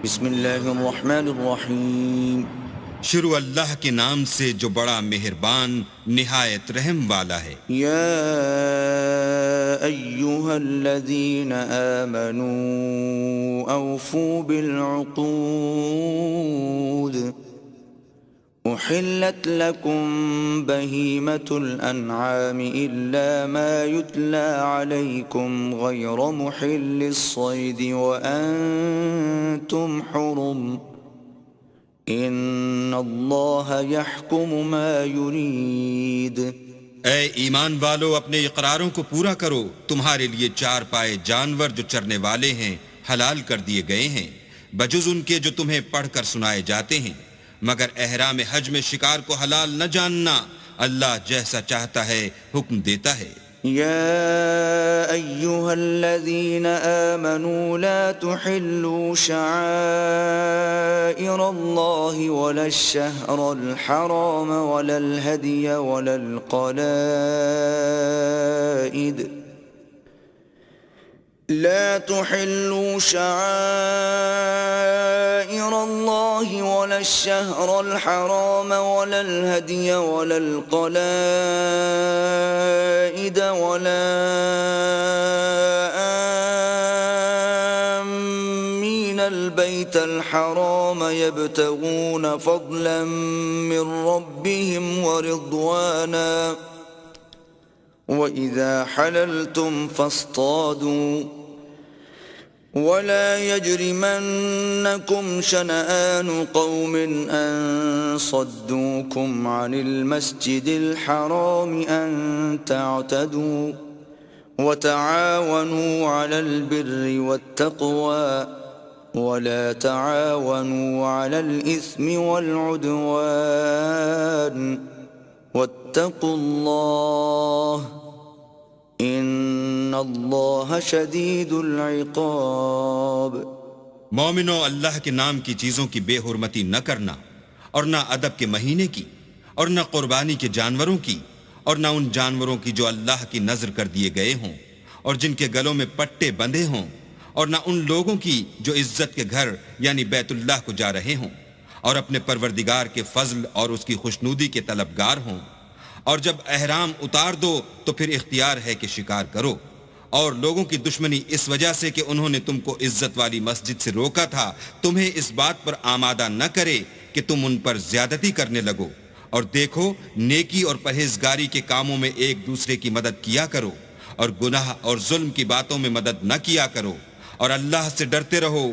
بسم اللہ الرحمن الرحیم. شروع اللہ کے نام سے جو بڑا مہربان نہایت رحم والا ہے. یا ایہا الذین آمنوا اوفوا بالعقود احلت لکم بہیمة الانعام الا ما یتلی علیکم غیر محل الصید وانتم حرم ان اللہ یحکم ما یرید. اے ایمان والو، اپنے اقراروں کو پورا کرو. تمہارے لیے چار پائے جانور جو چرنے والے ہیں حلال کر دیے گئے ہیں، بجز ان کے جو تمہیں پڑھ کر سنائے جاتے ہیں، مگر احرام حج میں شکار کو حلال نہ جاننا. اللہ جیسا چاہتا ہے حکم دیتا ہے. يا أيها الذين آمنوا لا تحلوا شعائر الله ولا الشهر الحرام ولا الهدي ولا القلائد لا تحلوا شعائر الله ولا الشهر الحرام ولا الهدي ولا القلائد ولا آمين البيت الحرام يبتغون فضلا من ربهم ورضوانا وإذا حللتم فاصطادوا ولا يجرمنكم شنآن قوم أن صدوكم عن المسجد الحرام أن تعتدوا وتعاونوا على البر والتقوى ولا تعاونوا على الإثم والعدوان واتقوا الله ان اللہ شدید العقاب. مومنو، اللہ کے نام کی چیزوں کی بے حرمتی نہ کرنا، اور نہ ادب کے مہینے کی، اور نہ قربانی کے جانوروں کی، اور نہ ان جانوروں کی جو اللہ کی نذر کر دیے گئے ہوں اور جن کے گلوں میں پٹے بندھے ہوں، اور نہ ان لوگوں کی جو عزت کے گھر یعنی بیت اللہ کو جا رہے ہوں اور اپنے پروردگار کے فضل اور اس کی خوشنودی کے طلبگار ہوں. اور جب احرام اتار دو تو پھر اختیار ہے کہ شکار کرو. اور لوگوں کی دشمنی اس وجہ سے کہ انہوں نے تم کو عزت والی مسجد سے روکا تھا تمہیں اس بات پر آمادہ نہ کرے کہ تم ان پر زیادتی کرنے لگو. اور دیکھو، نیکی اور پرہیزگاری کے کاموں میں ایک دوسرے کی مدد کیا کرو، اور گناہ اور ظلم کی باتوں میں مدد نہ کیا کرو، اور اللہ سے ڈرتے رہو.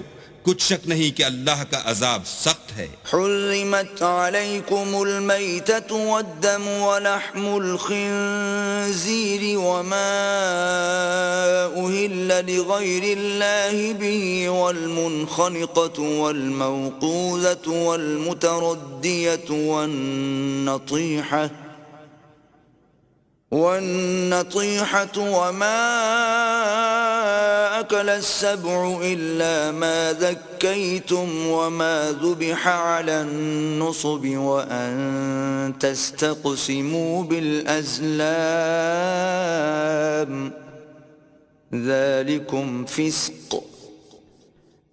کچھ شک نہیں کہ اللہ کا عذاب سخت ہے. حرمت علیکم المیتۃ والدم ولحم الخنزیر وما أهل لغیر اللہ به والمنخنقۃ والموقوذۃ والمتردیۃ والنطیحة وما أكل السبع إلا ما ذكيتم وما ذبح على النصب وأن تستقسموا بالأزلام ذلكم فسق.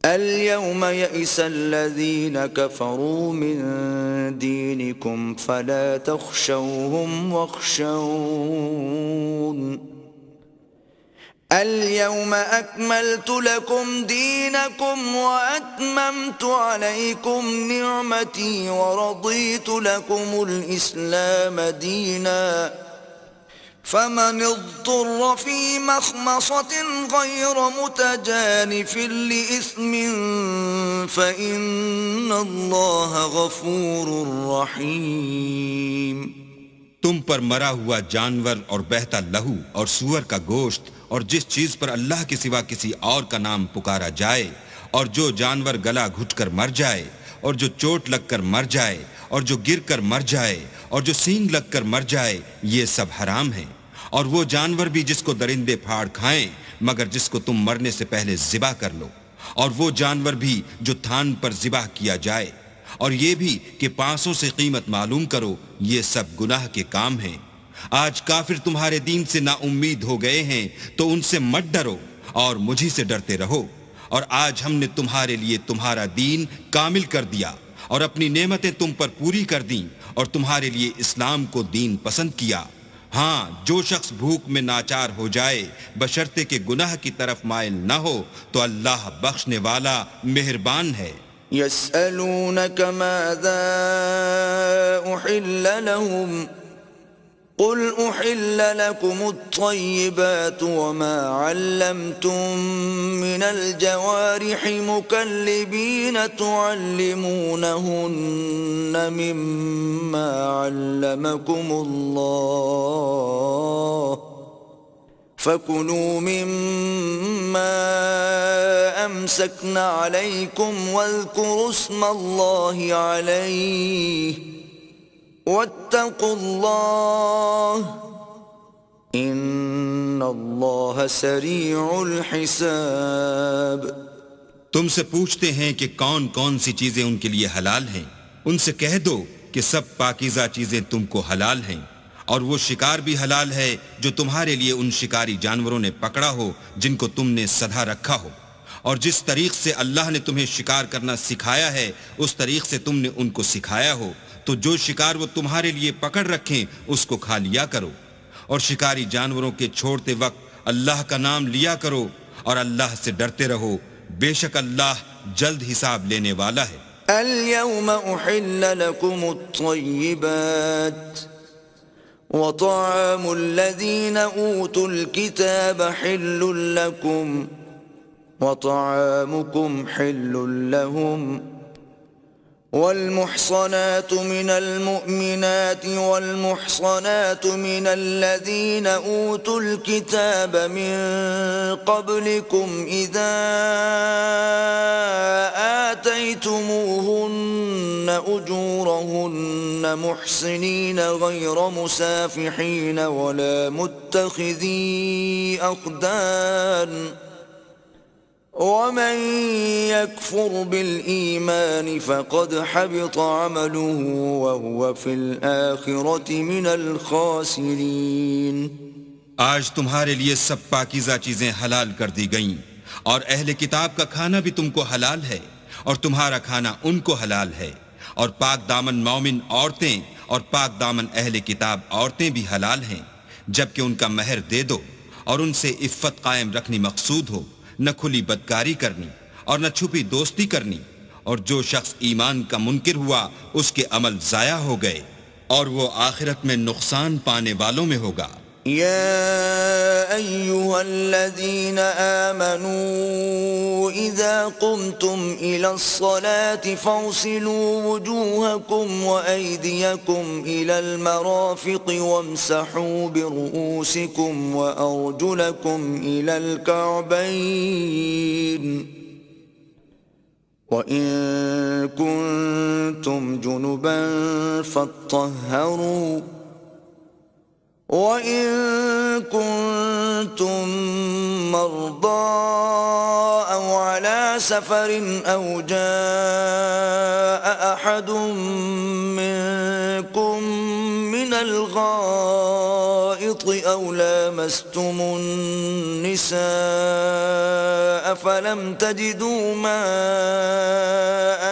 اليوم يئس الذين كفروا من دينكم فلا تخشوهم واخشون اليوم أكملت لكم دينكم وأتممت عليكم نعمتي ورضيت لكم الإسلام دينا فمن اضطر في مخمصة غير متجانف لإثم فإن الله غفور رحيم. تم پر مرا ہوا جانور اور بہتا لہو اور سور کا گوشت اور جس چیز پر اللہ کے سوا کسی اور کا نام پکارا جائے، اور جو جانور گلا گھٹ کر مر جائے، اور جو چوٹ لگ کر مر جائے، اور جو گر کر مر جائے، اور جو سینگ لگ کر مر جائے، یہ سب حرام ہیں. اور وہ جانور بھی جس کو درندے پھاڑ کھائیں مگر جس کو تم مرنے سے پہلے ذبح کر لو، اور وہ جانور بھی جو تھان پر ذبح کیا جائے، اور یہ بھی کہ 500 سے قیمت معلوم کرو. یہ سب گناہ کے کام ہیں. آج کافر تمہارے دین سے نا امید ہو گئے ہیں تو ان سے مت ڈرو اور مجھی سے ڈرتے رہو. اور آج ہم نے تمہارے لیے تمہارا دین کامل کر دیا اور اپنی نعمتیں تم پر پوری کر دیں اور تمہارے لیے اسلام کو دین پسند کیا۔ ہاں، جو شخص بھوک میں ناچار ہو جائے بشرطے کہ گناہ کی طرف مائل نہ ہو تو اللہ بخشنے والا مہربان ہے۔ يسألونك ماذا أحل لهم قل أحل لكم الطيبات وما علمتم من الجوارح مكلبين تعلمونهن مما علمكم الله فكلوا مما أمسكن عليكم واذكروا اسم الله عليه واتقوا الله ان اللہ سریع الحساب۔ تم سے پوچھتے ہیں کہ کون کون سی چیزیں ان کے لیے حلال ہیں، ان سے کہہ دو کہ سب پاکیزہ چیزیں تم کو حلال ہیں، اور وہ شکار بھی حلال ہے جو تمہارے لیے ان شکاری جانوروں نے پکڑا ہو جن کو تم نے سدھا رکھا ہو، اور جس طریق سے اللہ نے تمہیں شکار کرنا سکھایا ہے اس طریق سے تم نے ان کو سکھایا ہو، تو جو شکار وہ تمہارے لیے پکڑ رکھیں اس کو کھا لیا کرو، اور شکاری جانوروں کے چھوڑتے وقت اللہ کا نام لیا کرو اور اللہ سے ڈرتے رہو، بے شک اللہ جلد حساب لینے والا ہے۔ اليوم احل لكم الطيبات وطعام الذين اوتوا الكتاب حل لكم وطعامكم حل لهم والمحصنات من المؤمنات والمحصنات من الذين أوتوا الكتاب من قبلكم إذا آتيتموهن أجورهن محصنين غير مسافحين ولا متخذي أخدان ومن يكفر بالإيمان فقد حبط عمله وهو في الآخرة من الخاسرين۔ آج تمہارے لیے سب پاکیزہ چیزیں حلال کر دی گئیں، اور اہل کتاب کا کھانا بھی تم کو حلال ہے اور تمہارا کھانا ان کو حلال ہے، اور پاک دامن مومن عورتیں اور پاک دامن اہل کتاب عورتیں بھی حلال ہیں، جبکہ ان کا مہر دے دو اور ان سے عفت قائم رکھنی مقصود ہو، نہ کھلی بدکاری کرنی اور نہ چھپی دوستی کرنی، اور جو شخص ایمان کا منکر ہوا اس کے عمل ضائع ہو گئے اور وہ آخرت میں نقصان پانے والوں میں ہوگا۔ يا أيها الذين آمنوا إذا قمتم إلى الصلاة فاغسلوا وجوهكم وأيديكم إلى المرافق وامسحوا برؤوسكم وأرجلكم إلى الكعبين وإن كنتم جنبا فاطهروا وَإِن كُنتُم مَّرْضَىٰ أَوْ عَلَىٰ سَفَرٍ أَوْ جَاءَ أَحَدٌ مِّنكُم مِّنَ الْغَائِطِ أَوْ لَامَسْتُمُ النِّسَاءَ فَلَمْ تَجِدُوا مَاءً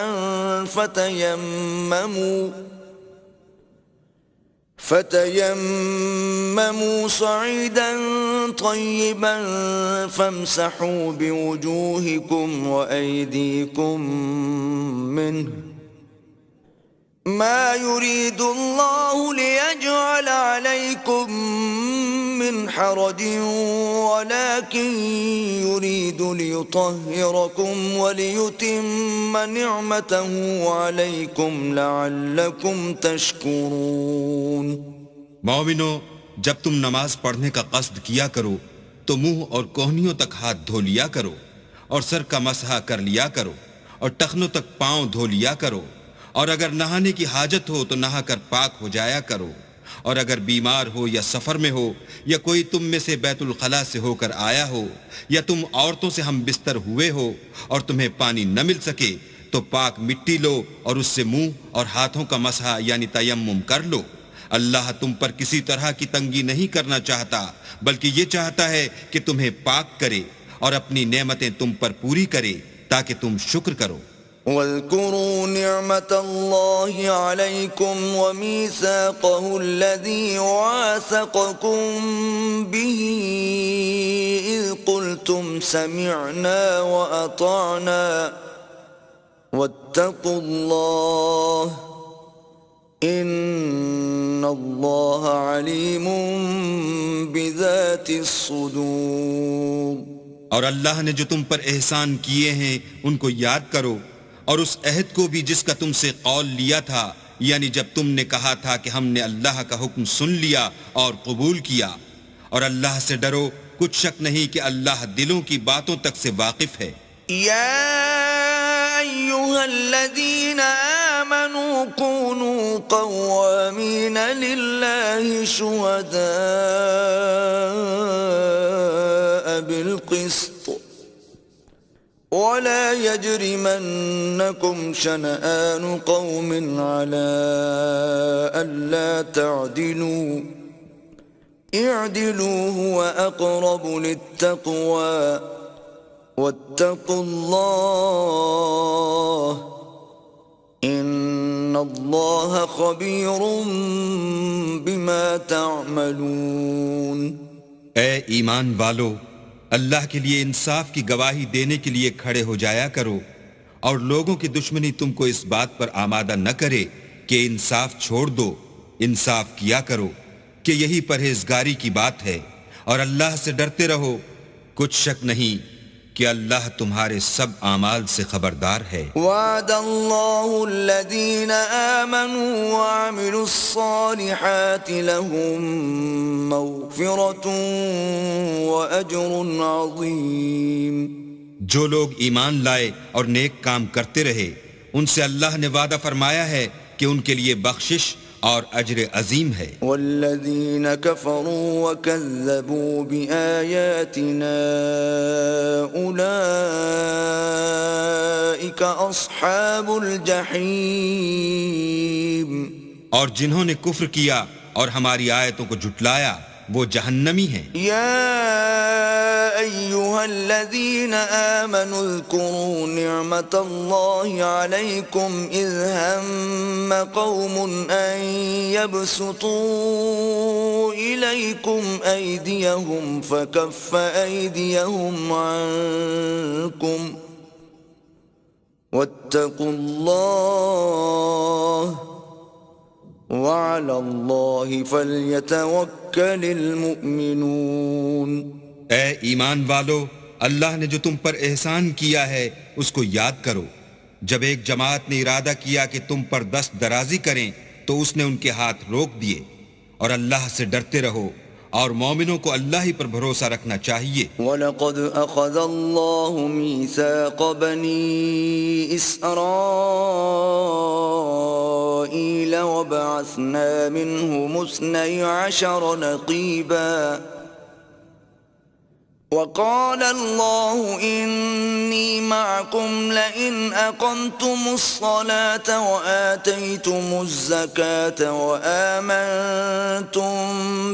فتيمموا صعيدا طيبا فامسحوا بوجوهكم وأيديكم منه ما يريد الله ليجعل عليكم من حرج ولكن يريد ليطهركم وليتم نعمته عليكم لعلكم تشكرون۔ مومنو، جب تم نماز پڑھنے کا قصد کیا کرو تو منہ اور کوہنیوں تک ہاتھ دھو لیا کرو اور سر کا مسح کر لیا کرو اور ٹخنوں تک پاؤں دھو لیا کرو، اور اگر نہانے کی حاجت ہو تو نہا کر پاک ہو جایا کرو، اور اگر بیمار ہو یا سفر میں ہو یا کوئی تم میں سے بیت الخلاء سے ہو کر آیا ہو یا تم عورتوں سے ہم بستر ہوئے ہو اور تمہیں پانی نہ مل سکے تو پاک مٹی لو اور اس سے منہ اور ہاتھوں کا مسح یعنی تیمم کر لو۔ اللہ تم پر کسی طرح کی تنگی نہیں کرنا چاہتا، بلکہ یہ چاہتا ہے کہ تمہیں پاک کرے، اور اپنی نعمتیں تم پر پوری کرے تاکہ تم شکر کرو۔ واذكروا نعمة الله عليكم وميثاقه الذي واثقكم به إذ قلتم سمعنا وأطعنا واتقوا الله إن الله عليم بذات الصدور۔ اور اللہ نے جو تم پر احسان کیے ہیں ان کو یاد کرو، اور اس عہد کو بھی جس کا تم سے قول لیا تھا، یعنی جب تم نے کہا تھا کہ ہم نے اللہ کا حکم سن لیا اور قبول کیا، اور اللہ سے ڈرو، کچھ شک نہیں کہ اللہ دلوں کی باتوں تک سے واقف ہے۔ يا أيها الذين آمنوا كونوا قوامين لله شهداء بالقسط ولا يجرمنكم شنآن قوم على ألا تعدلوا اعدلوا هو أقرب للتقوى واتقوا الله ان اللہ خبیر بما تعملون۔ اے ایمان والو، اللہ کے لیے انصاف کی گواہی دینے کے لیے کھڑے ہو جایا کرو، اور لوگوں کی دشمنی تم کو اس بات پر آمادہ نہ کرے کہ انصاف چھوڑ دو، انصاف کیا کرو کہ یہی پرہیزگاری کی بات ہے، اور اللہ سے ڈرتے رہو، کچھ شک نہیں کہ اللہ تمہارے سب اعمال سے خبردار ہے۔ وعد اللہ الذین آمنوا وعملوا الصالحات لهم مغفرۃ واجر عظیم۔ جو لوگ ایمان لائے اور نیک کام کرتے رہے، ان سے اللہ نے وعدہ فرمایا ہے کہ ان کے لیے بخشش اور اجر عظیم ہے۔ والذین کفروا وکذبوا بآیاتنا اولئک اصحاب الجحیم۔ اور جنہوں نے کفر کیا اور ہماری آیتوں کو جھٹلایا وہ جہنمی ہیں۔ یا ایہا الذین آمنوا اذکروا نعمت اللہ علیکم اذ ہم قوم ان یبسطوا الیکم ایدیہم فکف ایدیہم عنکم واتقوا اللہ وعلى الله فليتوكل المؤمنون۔ اے ایمان والو، اللہ نے جو تم پر احسان کیا ہے اس کو یاد کرو۔ جب ایک جماعت نے ارادہ کیا کہ تم پر دست درازی کریں تو اس نے ان کے ہاتھ روک دیے، اور اللہ سے ڈرتے رہو، اور مومنوں کو اللہ ہی پر بھروسہ رکھنا چاہیے۔ وَلَقَدْ أَخَذَ اللَّهُ مِيثَاقَ بَنِي إِسْرَائِيلَ وَبَعَثْنَا مِنْهُمُ 12 نَقِيبًا وقال الله إني معكم لئن أقمتم الصلاة وآتيتم الزكاة وآمنتم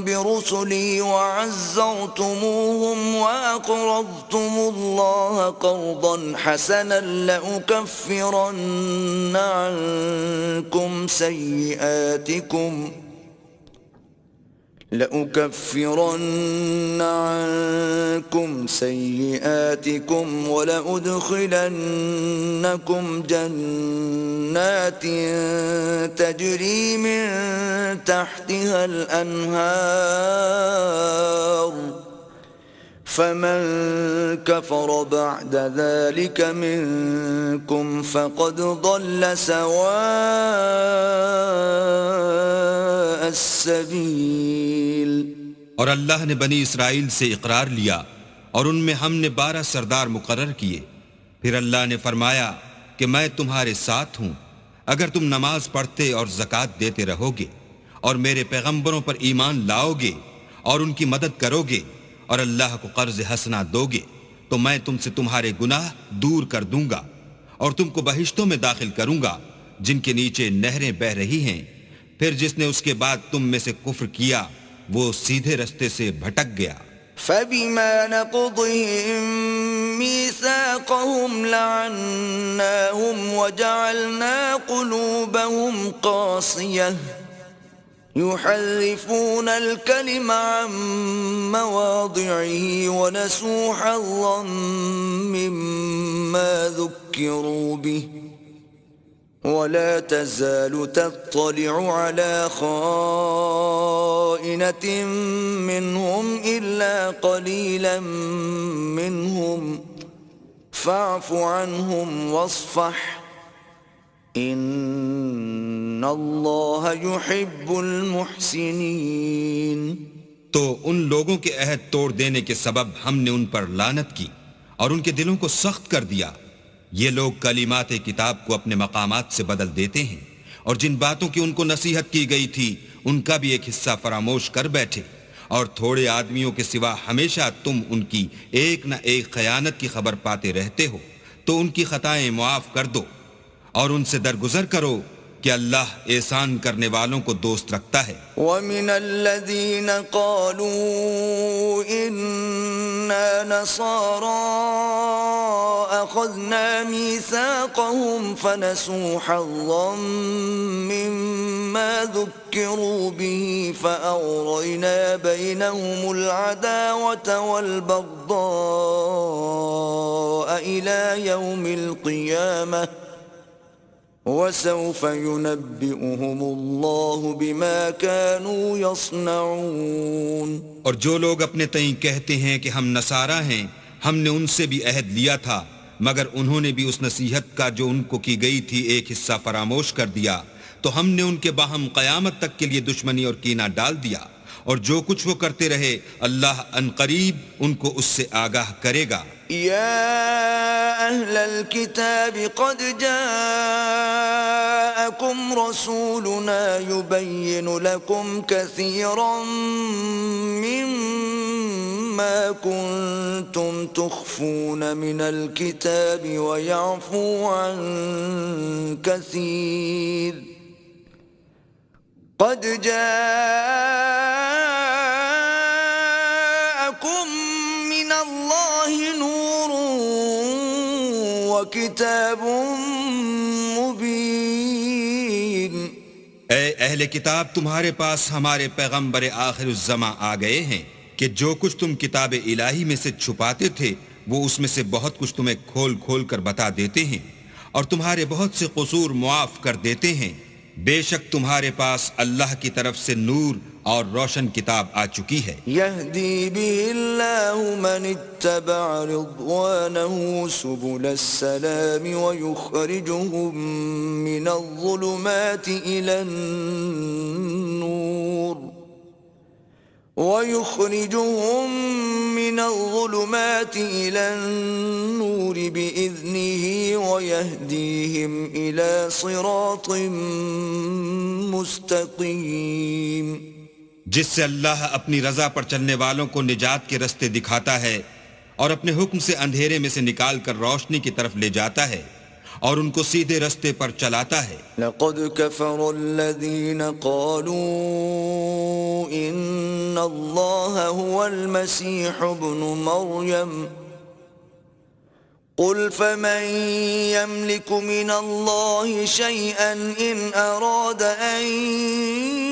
برسلي وعزرتموهم وأقرضتم الله قرضا حسنا لأكفرن عنكم سيئاتكم ولأدخلنكم جنات تجري من تحتها الأنهار فمن كفر بعد ذلك منكم فقد ضل سواء السبيل۔ اور اللہ نے بنی اسرائیل سے اقرار لیا اور ان میں ہم نے 12 سردار مقرر کیے۔ پھر اللہ نے فرمایا کہ میں تمہارے ساتھ ہوں اگر تم نماز پڑھتے اور زکوٰۃ دیتے رہو گے اور میرے پیغمبروں پر ایمان لاؤ گے اور ان کی مدد کرو گے اور اللہ کو قرض حسنہ دو گے تو میں تم سے تمہارے گناہ دور کر دوں گا اور تم کو بہشتوں میں داخل کروں گا جن کے نیچے نہریں بہہ رہی ہیں۔ پھر جس نے اس کے بعد تم میں سے کفر کیا وہ سیدھے رستے سے بھٹک گیا۔ فبما نقضهم ميثاقهم لعناهم وجعلنا قلوبهم قاسية يحرفون الكلم عن مواضعه ونسوا حظا مما ذكروا به ولا تزال تطلع على خائنة منهم إلا قليلا منهم فاعف عنهم واصفح إن الله يحب المحسنين. تو ان لوگوں کے عہد توڑ دینے کے سبب ہم نے ان پر لعنت کی اور ان کے دلوں کو سخت کر دیا. یہ لوگ کلمات کتاب کو اپنے مقامات سے بدل دیتے ہیں اور جن باتوں کی ان کو نصیحت کی گئی تھی ان کا بھی ایک حصہ فراموش کر بیٹھے، اور تھوڑے آدمیوں کے سوا ہمیشہ تم ان کی ایک نہ ایک خیانت کی خبر پاتے رہتے ہو. تو ان کی خطائیں معاف کر دو اور ان سے درگزر کرو کہ اللہ احسان کرنے والوں کو دوست رکھتا ہے. وَمِنَ الَّذِينَ قَالُوا إِنَّا نَصَارَىٰ أَخَذْنَا مِيثَاقَهُمْ فَنَسُوا حَظًّا مِّمَّا ذُكِّرُوا بِهِ فَأَغْرَيْنَا بَيْنَهُمُ الْعَدَاوَةَ وَالْبَغْضَاءَ إِلَىٰ يَوْمِ الْقِيَامَةِ وَسَوْفَ يُنَبِّئُهُمُ اللَّهُ بِمَا كَانُوا يَصْنَعُونَ. اور جو لوگ اپنے تئیں کہتے ہیں کہ ہم نصارہ ہیں، ہم نے ان سے بھی عہد لیا تھا، مگر انہوں نے بھی اس نصیحت کا جو ان کو کی گئی تھی ایک حصہ فراموش کر دیا، تو ہم نے ان کے باہم قیامت تک کے لیے دشمنی اور کینہ ڈال دیا، اور جو کچھ وہ کرتے رہے اللہ عنقریب ان کو اس سے آگاہ کرے گا. يا أهل الكتاب قد جاءكم رسولنا يبين لكم كثيرا مما كنتم تخفون من الكتاب ويعفو عن كثير قد جاءكم من الله نور وكتاب مبين. اے اہل کتاب، تمہارے پاس ہمارے پیغمبر آخر الزماں آ گئے ہیں کہ جو کچھ تم کتاب الہی میں سے چھپاتے تھے وہ اس میں سے بہت کچھ تمہیں کھول کھول کر بتا دیتے ہیں اور تمہارے بہت سے قصور معاف کر دیتے ہیں. بے شک تمہارے پاس اللہ کی طرف سے نور اور روشن کتاب آ چکی ہے. يهدي به الله من اتبع رضوانه سبل السلام ويخرجهم من الظلمات إلى النور بإذنه ويهديهم إلى صراط مستقيم. جس سے اللہ اپنی رضا پر چلنے والوں کو نجات کے رستے دکھاتا ہے اور اپنے حکم سے اندھیرے میں سے نکال کر روشنی کی طرف لے جاتا ہے اور ان کو سیدھے رستے پر چلاتا ہے. لقد كفر الذين قالوا إن الله هو المسيح ابن مريم قل فمن يملك من الله شيئا إن أراد أن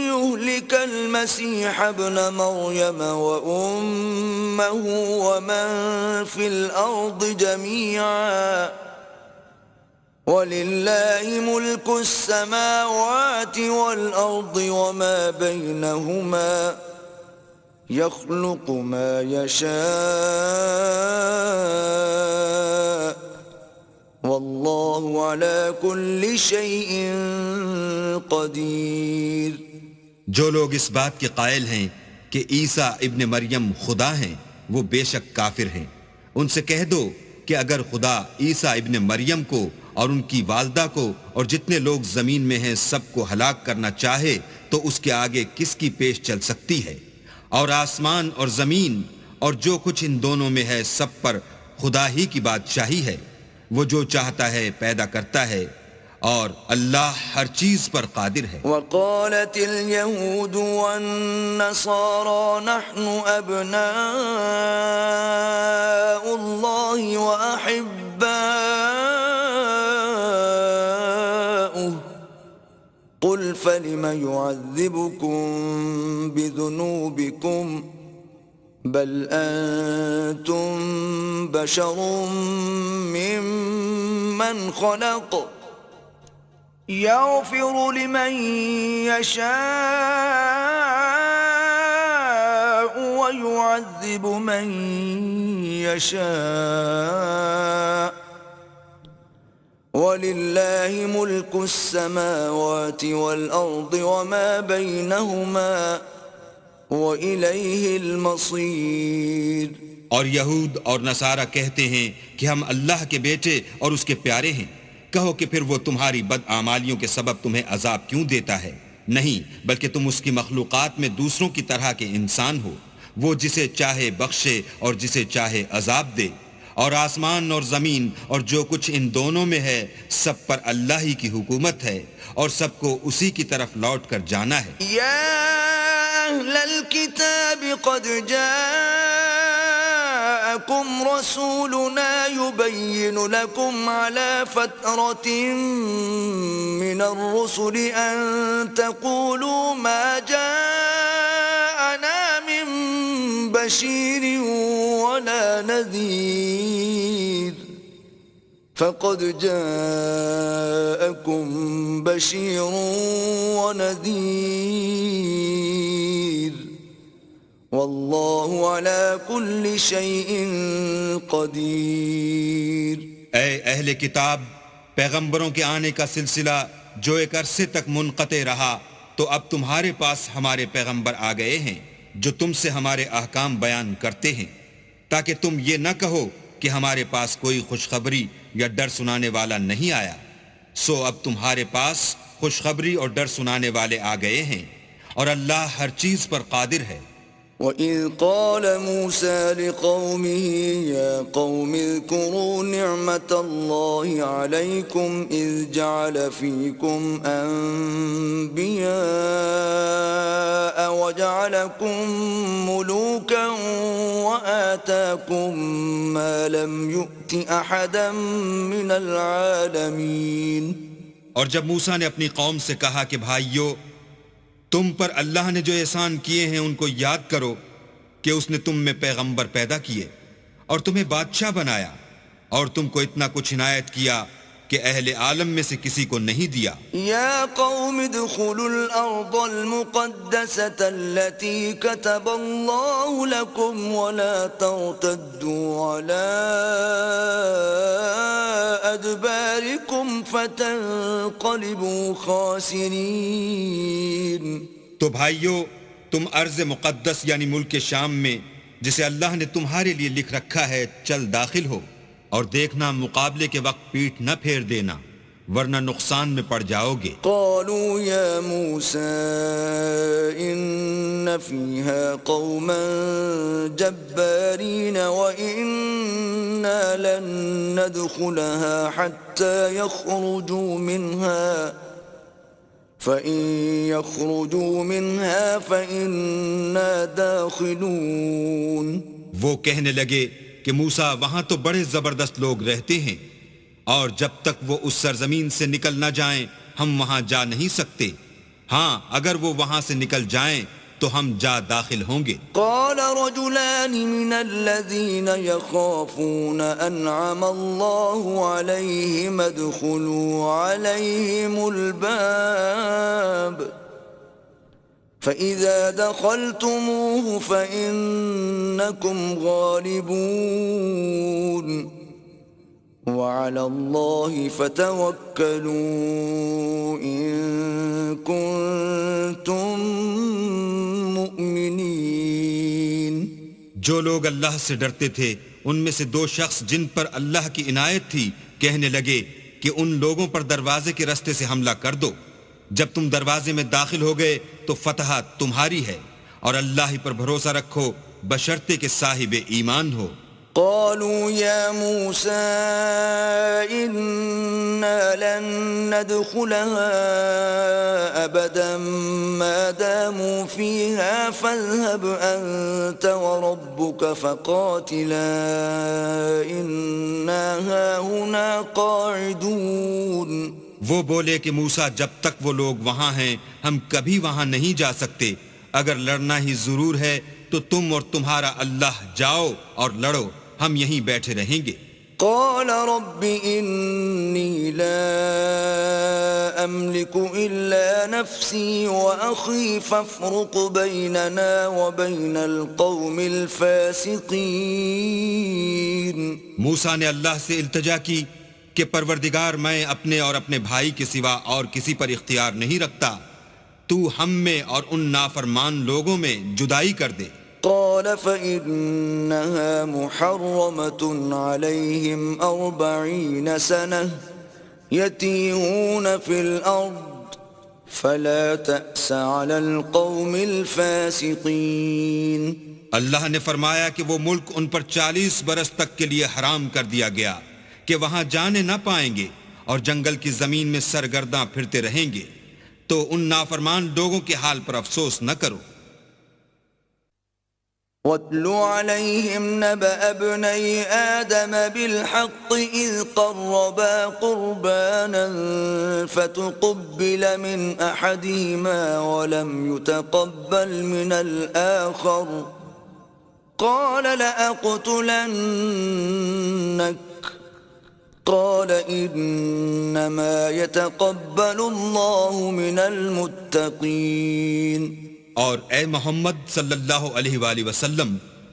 يهلك المسيح ابن مريم وأمه ومن في الأرض جميعا وَلِلَّهِ مُلْكُ السَّمَاوَاتِ وَالْأَرْضِ وَمَا بَيْنَهُمَا يَخْلُقُ مَا يَشَاءُ وَاللَّهُ عَلَى كُلِّ شَيْءٍ قَدِيرٌ. جو لوگ اس بات کے قائل ہیں کہ عیسیٰ ابن مریم خدا ہیں وہ بے شک کافر ہیں. ان سے کہہ دو کہ اگر خدا عیسیٰ ابن مریم کو اور ان کی والدہ کو اور جتنے لوگ زمین میں ہیں سب کو ہلاک کرنا چاہے تو اس کے آگے کس کی پیش چل سکتی ہے؟ اور آسمان اور زمین اور جو کچھ ان دونوں میں ہے سب پر خدا ہی کی بادشاہی ہے. وہ جو چاہتا ہے پیدا کرتا ہے اور اللہ ہر چیز پر قادر ہے. وقالت اليهود والنصارى نحن أبناء الله وأحباؤه قل فلم يعذبكم بذنوبكم بل أنتم بشر ممن خلق يغفر لمن يشاء ويعذب من يشاء ولله ملك السماوات والأرض وما بينهما وإليه المصير. اور یہود اور نصارہ کہتے ہیں کہ ہم اللہ کے بیٹے اور اس کے پیارے ہیں. کہو کہ پھر وہ تمہاری بدعمالیوں کے سبب تمہیں عذاب کیوں دیتا ہے؟ نہیں، بلکہ تم اس کی مخلوقات میں دوسروں کی طرح کے انسان ہو. وہ جسے چاہے بخشے اور جسے چاہے عذاب دے. اور آسمان اور زمین اور جو کچھ ان دونوں میں ہے سب پر اللہ ہی کی حکومت ہے اور سب کو اسی کی طرف لوٹ کر جانا ہے. یا اہل الكتاب قد جاءکم رسولنا يبين لكم على فترة من الرسل أن تقولوا ما جاءنا من بشير ولا نذير فقد جاءكم بشير ونذير واللہ علی کل شیء قدیر. اے اہل کتاب، پیغمبروں کے آنے کا سلسلہ جو ایک عرصے تک منقطع رہا تو اب تمہارے پاس ہمارے پیغمبر آ گئے ہیں جو تم سے ہمارے احکام بیان کرتے ہیں تاکہ تم یہ نہ کہو کہ ہمارے پاس کوئی خوشخبری یا ڈر سنانے والا نہیں آیا. سو اب تمہارے پاس خوشخبری اور ڈر سنانے والے آ گئے ہیں اور اللہ ہر چیز پر قادر ہے. وَإِذْ قَالَ مُوسَى لِقَوْمِهِ يَا قَوْمِ اذْكُرُوا نِعْمَةَ اللَّهِ عَلَيْكُمْ إِذْ جَعَلَ فِيكُمْ أَنْبِيَاءَ وَجَعَلَكُمْ مُلُوكًا وَآتَاكُمْ مَا لَمْ يُؤْتِ أَحَدًا مِنَ الْعَالَمِينَ. اور جب موسیٰ نے اپنی قوم سے کہا کہ بھائیو، تم پر اللہ نے جو احسان کیے ہیں ان کو یاد کرو کہ اس نے تم میں پیغمبر پیدا کیے اور تمہیں بادشاہ بنایا اور تم کو اتنا کچھ عنایت کیا کہ اہل عالم میں سے کسی کو نہیں دیا. یا قوم ادخلوا الارض المقدسة التي كتب اللہ لكم ولا ترتدوا على ادباركم فتنقلبوا خاسرین. تو بھائیو، تم ارض مقدس یعنی ملک شام میں جسے اللہ نے تمہارے لیے لکھ رکھا ہے چل داخل ہو اور دیکھنا مقابلے کے وقت پیٹھ نہ پھیر دینا ورنہ نقصان میں پڑ جاؤ گے. قالوا یا موسیٰ ان فیہا قوما جبارین وإنا لن ندخلها حتى يخرجوا منها فإن يخرجوا منها فإنا داخلون. وہ کہنے لگے کہ موسیٰ وہاں تو بڑے زبردست لوگ رہتے ہیں اور جب تک وہ اس سرزمین سے نکل نہ جائیں ہم وہاں جا نہیں سکتے. ہاں اگر وہ وہاں سے نکل جائیں تو ہم جا داخل ہوں گے. قال رجلان من الذين يخافون انعم الله عليهم ادخلوا عليهم الباب فإذا دخلتموه فإنكم غالبون وعلى الله فتوكلوا إن كنتم مؤمنين. جو لوگ اللہ سے ڈرتے تھے ان میں سے دو شخص جن پر اللہ کی عنایت تھی کہنے لگے کہ ان لوگوں پر دروازے کے راستے سے حملہ کر دو. جب تم دروازے میں داخل ہو گئے تو فتح تمہاری ہے اور اللہ ہی پر بھروسہ رکھو بشرطے کہ صاحب ایمان ہو. قالوا يا موسى إنا لن ندخلها أبدا ما داموا فيها فاذهب أنت وربك فقاتلا إنا هاهنا قاعدون. وہ بولے کہ موسیٰ جب تک وہ لوگ وہاں ہیں ہم کبھی وہاں نہیں جا سکتے، اگر لڑنا ہی ضرور ہے تو تم اور تمہارا اللہ جاؤ اور لڑو، ہم یہیں بیٹھے رہیں گے. قال رب إني لا أملك إلا نفسي وأخي فافرق بيننا وبين القوم الفاسقين. موسیٰ نے اللہ سے التجا کی کہ پروردگار میں اپنے اور اپنے بھائی کے سوا اور کسی پر اختیار نہیں رکھتا، تو ہم میں اور ان نافرمان لوگوں میں جدائی کر دے. قال فإنها محرمة عليهم 40 سنة يتيهون في الأرض فلا تأس على القوم الفاسقين. اللہ نے فرمایا کہ وہ ملک ان پر 40 برس تک کے لیے حرام کر دیا گیا کہ وہاں جانے نہ پائیں گے اور جنگل کی زمین میں سرگرداں پھرتے رہیں گے، تو ان نافرمان لوگوں کے حال پر افسوس نہ کرو. وَاتْلُ عَلَيْهِمْ نَبَأَ ابْنَيْ آدَمَ بِالْحَقِّ إِذْ قَرَّبَا قُرْبَانًا فَتُقُبِّلَ مِنْ أَحَدِهِمَا وَلَمْ يُتَقَبَّلْ مِنَ الْآخَرِ قَالَ لَأَقْتُلَنَّكَ قال انما يتقبل الله من المتقين. اور اے محمد صلی اللہ علیہ وآلہ وسلم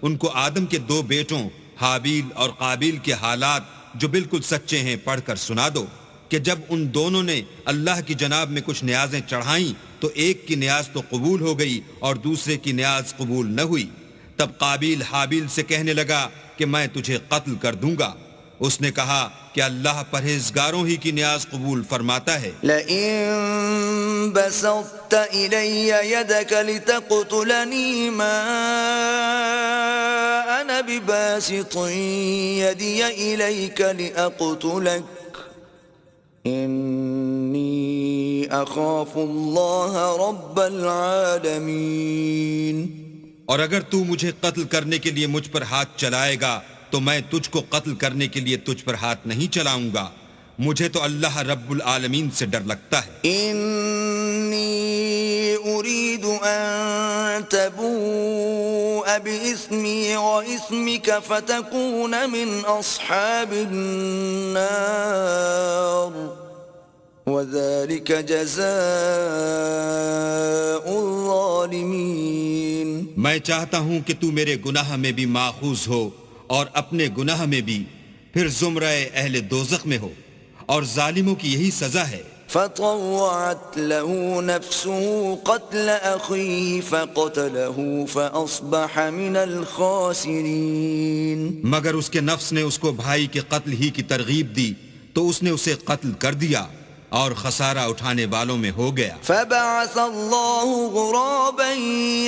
ان کو آدم کے 2 بیٹوں حابیل اور قابیل کے حالات جو بالکل سچے ہیں پڑھ کر سنا دو کہ جب ان دونوں نے اللہ کی جناب میں کچھ نیازیں چڑھائیں تو ایک کی نیاز تو قبول ہو گئی اور دوسرے کی نیاز قبول نہ ہوئی. تب قابیل حابیل سے کہنے لگا کہ میں تجھے قتل کر دوں گا. اس نے کہا کہ اللہ پرہیزگاروں ہی کی نیاز قبول فرماتا ہے. لئن بسطت إلي يدك لتقتلني ما أنا بباسط يدي إليك لأقتلك إني أخاف الله رب العالمين. اور اگر تو مجھے قتل کرنے کے لیے مجھ پر ہاتھ چلائے گا تو میں تجھ کو قتل کرنے کے لیے تجھ پر ہاتھ نہیں چلاؤں گا، مجھے تو اللہ رب العالمین سے ڈر لگتا ہے. انی اريد ان تبوء باسمی واسمک فتکون من اصحاب النار وذلك جزاء الظالمین. میں چاہتا ہوں کہ تو میرے گناہ میں بھی ماخوذ ہو اور اپنے گناہ میں بھی، پھر زمرہ اہل دوزخ میں ہو، اور ظالموں کی یہی سزا ہے. فطوعت له نفسه قتل أخيه فقتله فأصبح من الخاسرين. مگر اس کے نفس نے اس کو بھائی کے قتل ہی کی ترغیب دی تو اس نے اسے قتل کر دیا اور خسارہ اٹھانے والوں میں ہو گیا. فبعث الله غرابا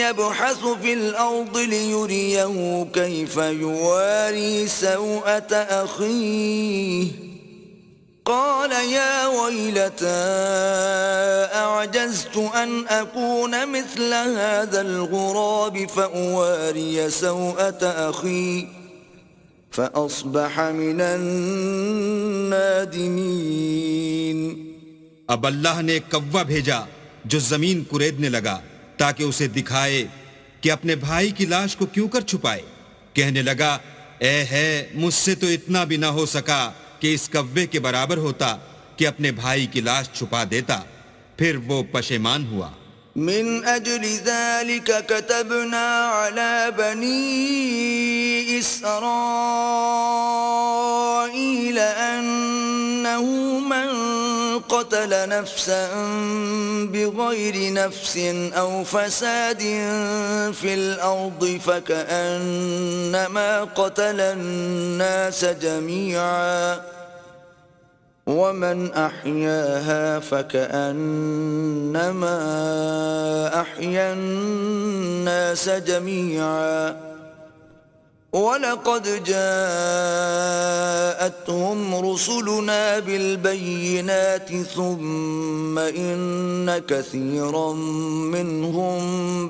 يبحث في الأرض ليريه كيف يواري سوءة أخيه قال يا ويلتى أعجزت أن أكون مثل هذا الغراب فأواري سوءة أخي فأصبح من النادمين. اب اللہ نے ایک کوا بھیجا جو زمین کریدنے لگا تاکہ اسے دکھائے کہ اپنے بھائی کی لاش کو کیوں کر چھپائے. کہنے لگا اے ہے مجھ سے تو اتنا بھی نہ ہو سکا کہ اس کوے کے برابر ہوتا کہ اپنے بھائی کی لاش چھپا دیتا. پھر وہ پشیمان ہوا. من أجل ذلك كتبنا على بني إسرائيل أنه من قتل نفسا بغير نفس أو فساد في الأرض فكأنما قتل الناس جميعا ومن أحياها فكأنما أحيا الناس جميعا وَلَقَدْ جَاءَتْهُمْ رُسُلُنَا بِالْبَيِّنَاتِ ثُمَّ إِنَّ كَثِيرًا مِّنْهُمْ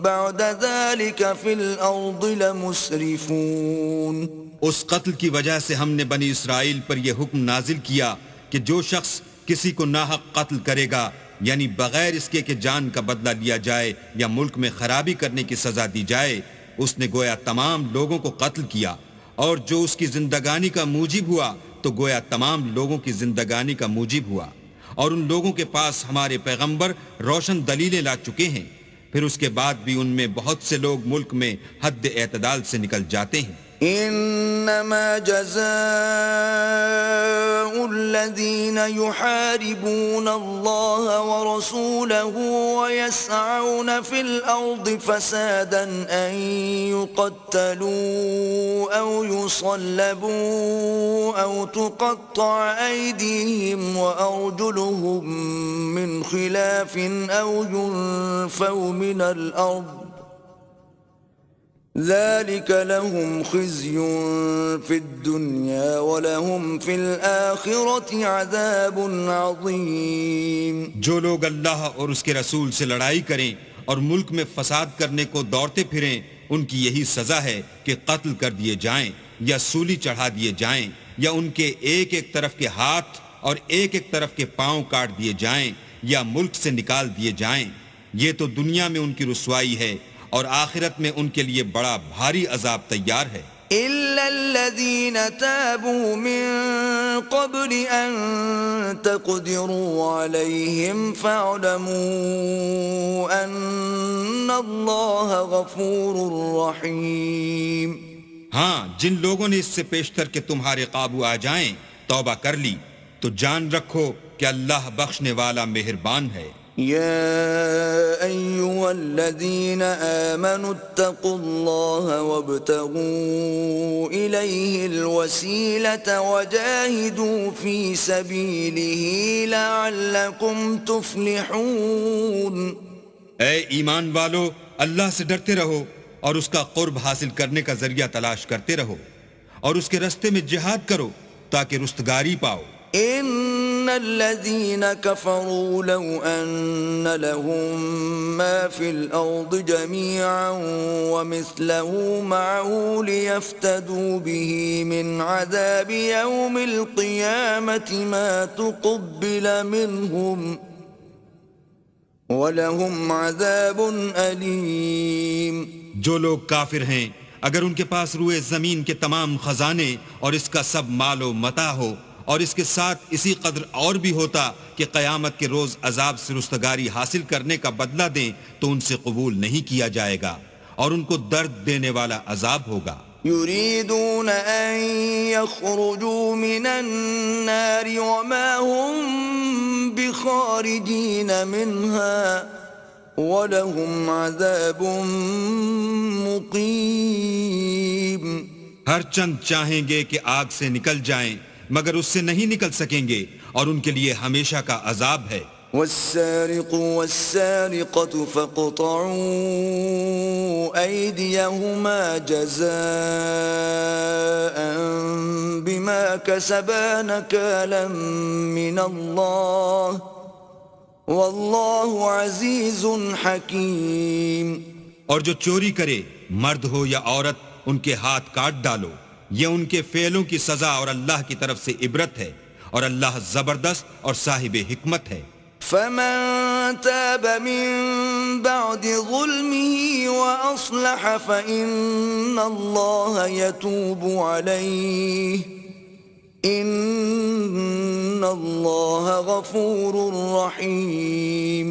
بَعْدَ ذَلِكَ فِي الْأَرْضِ لَمُسْرِفُونَ اس قتل کی وجہ سے ہم نے بنی اسرائیل پر یہ حکم نازل کیا کہ جو شخص کسی کو ناحق قتل کرے گا، یعنی بغیر اس کے کہ جان کا بدلہ لیا جائے یا ملک میں خرابی کرنے کی سزا دی جائے، اس نے گویا تمام لوگوں کو قتل کیا، اور جو اس کی زندگانی کا موجب ہوا تو گویا تمام لوگوں کی زندگانی کا موجب ہوا، اور ان لوگوں کے پاس ہمارے پیغمبر روشن دلیلیں لا چکے ہیں، پھر اس کے بعد بھی ان میں بہت سے لوگ ملک میں حد اعتدال سے نکل جاتے ہیں۔ انما جزاء الذين يحاربون الله ورسوله ويسعون في الارض فسادا ان يقتلوا او يصلبوا او تقطع ايديهم وارجلهم من خلاف او ينفوا من الارض ذلك لهم خزي في الدنيا ولهم في الآخرة عذاب عظيم۔ جو لوگ اللہ اور اس کے رسول سے لڑائی کریں اور ملک میں فساد کرنے کو دوڑتے پھریں، ان کی یہی سزا ہے کہ قتل کر دیے جائیں یا سولی چڑھا دیے جائیں یا ان کے ایک ایک طرف کے ہاتھ اور ایک ایک طرف کے پاؤں کاٹ دیے جائیں یا ملک سے نکال دیے جائیں۔ یہ تو دنیا میں ان کی رسوائی ہے اور آخرت میں ان کے لیے بڑا بھاری عذاب تیار ہے۔ إِلَّا الَّذِينَ تَابُوا مِن قَبْلِ أَن تَقْدِرُوا عَلَيْهِمْ فَاعْلَمُوا أَنَّ اللَّهَ غَفُورٌ رَّحِيمٌ۔ ہاں، جن لوگوں نے اس سے پیشتر کہ تمہارے قابو آ جائیں توبہ کر لی تو جان رکھو کہ اللہ بخشنے والا مہربان ہے۔ يا أيها الذين آمنوا اتقوا الله وابتغوا إليه الوسيلة وجاهدوا في سبيله لعلكم تفلحون۔ اے ایمان والو، اللہ سے ڈرتے رہو اور اس کا قرب حاصل کرنے کا ذریعہ تلاش کرتے رہو اور اس کے رستے میں جہاد کرو تاکہ رستگاری پاؤ۔ ان الذين كفروا لو ان لهم ما في الارض جميعا ومثله معه ليفتدوا به من عذاب يوم القيامة ما تقبل منهم ولهم عذاب أليم۔ جو لوگ کافر ہیں اگر ان کے پاس روئے زمین کے تمام خزانے اور اس کا سب مال و متاع ہو اور اس کے ساتھ اسی قدر اور بھی ہوتا کہ قیامت کے روز عذاب سے رستگاری حاصل کرنے کا بدلہ دیں تو ان سے قبول نہیں کیا جائے گا اور ان کو درد دینے والا عذاب ہوگا۔ يريدون أن يخرجوا من النار وما هم بخارجين منها ولهم عذاب مقيم۔ ہر چند چاہیں گے کہ آگ سے نکل جائیں مگر اس سے نہیں نکل سکیں گے اور ان کے لیے ہمیشہ کا عذاب ہے۔ والسارق والسارقة فاقطعوا أيديهما جزاء بما كسبا نكالا من الله والله عزيز حكيم۔ اور جو چوری کرے مرد ہو یا عورت ان کے ہاتھ کاٹ ڈالو، یہ ان کے فعلوں کی سزا اور اللہ کی طرف سے عبرت ہے اور اللہ زبردست اور صاحب حکمت ہے۔ فمن تاب من بعد ظلمه وأصلح فإن الله يتوب عليه إن الله غفور رحيم۔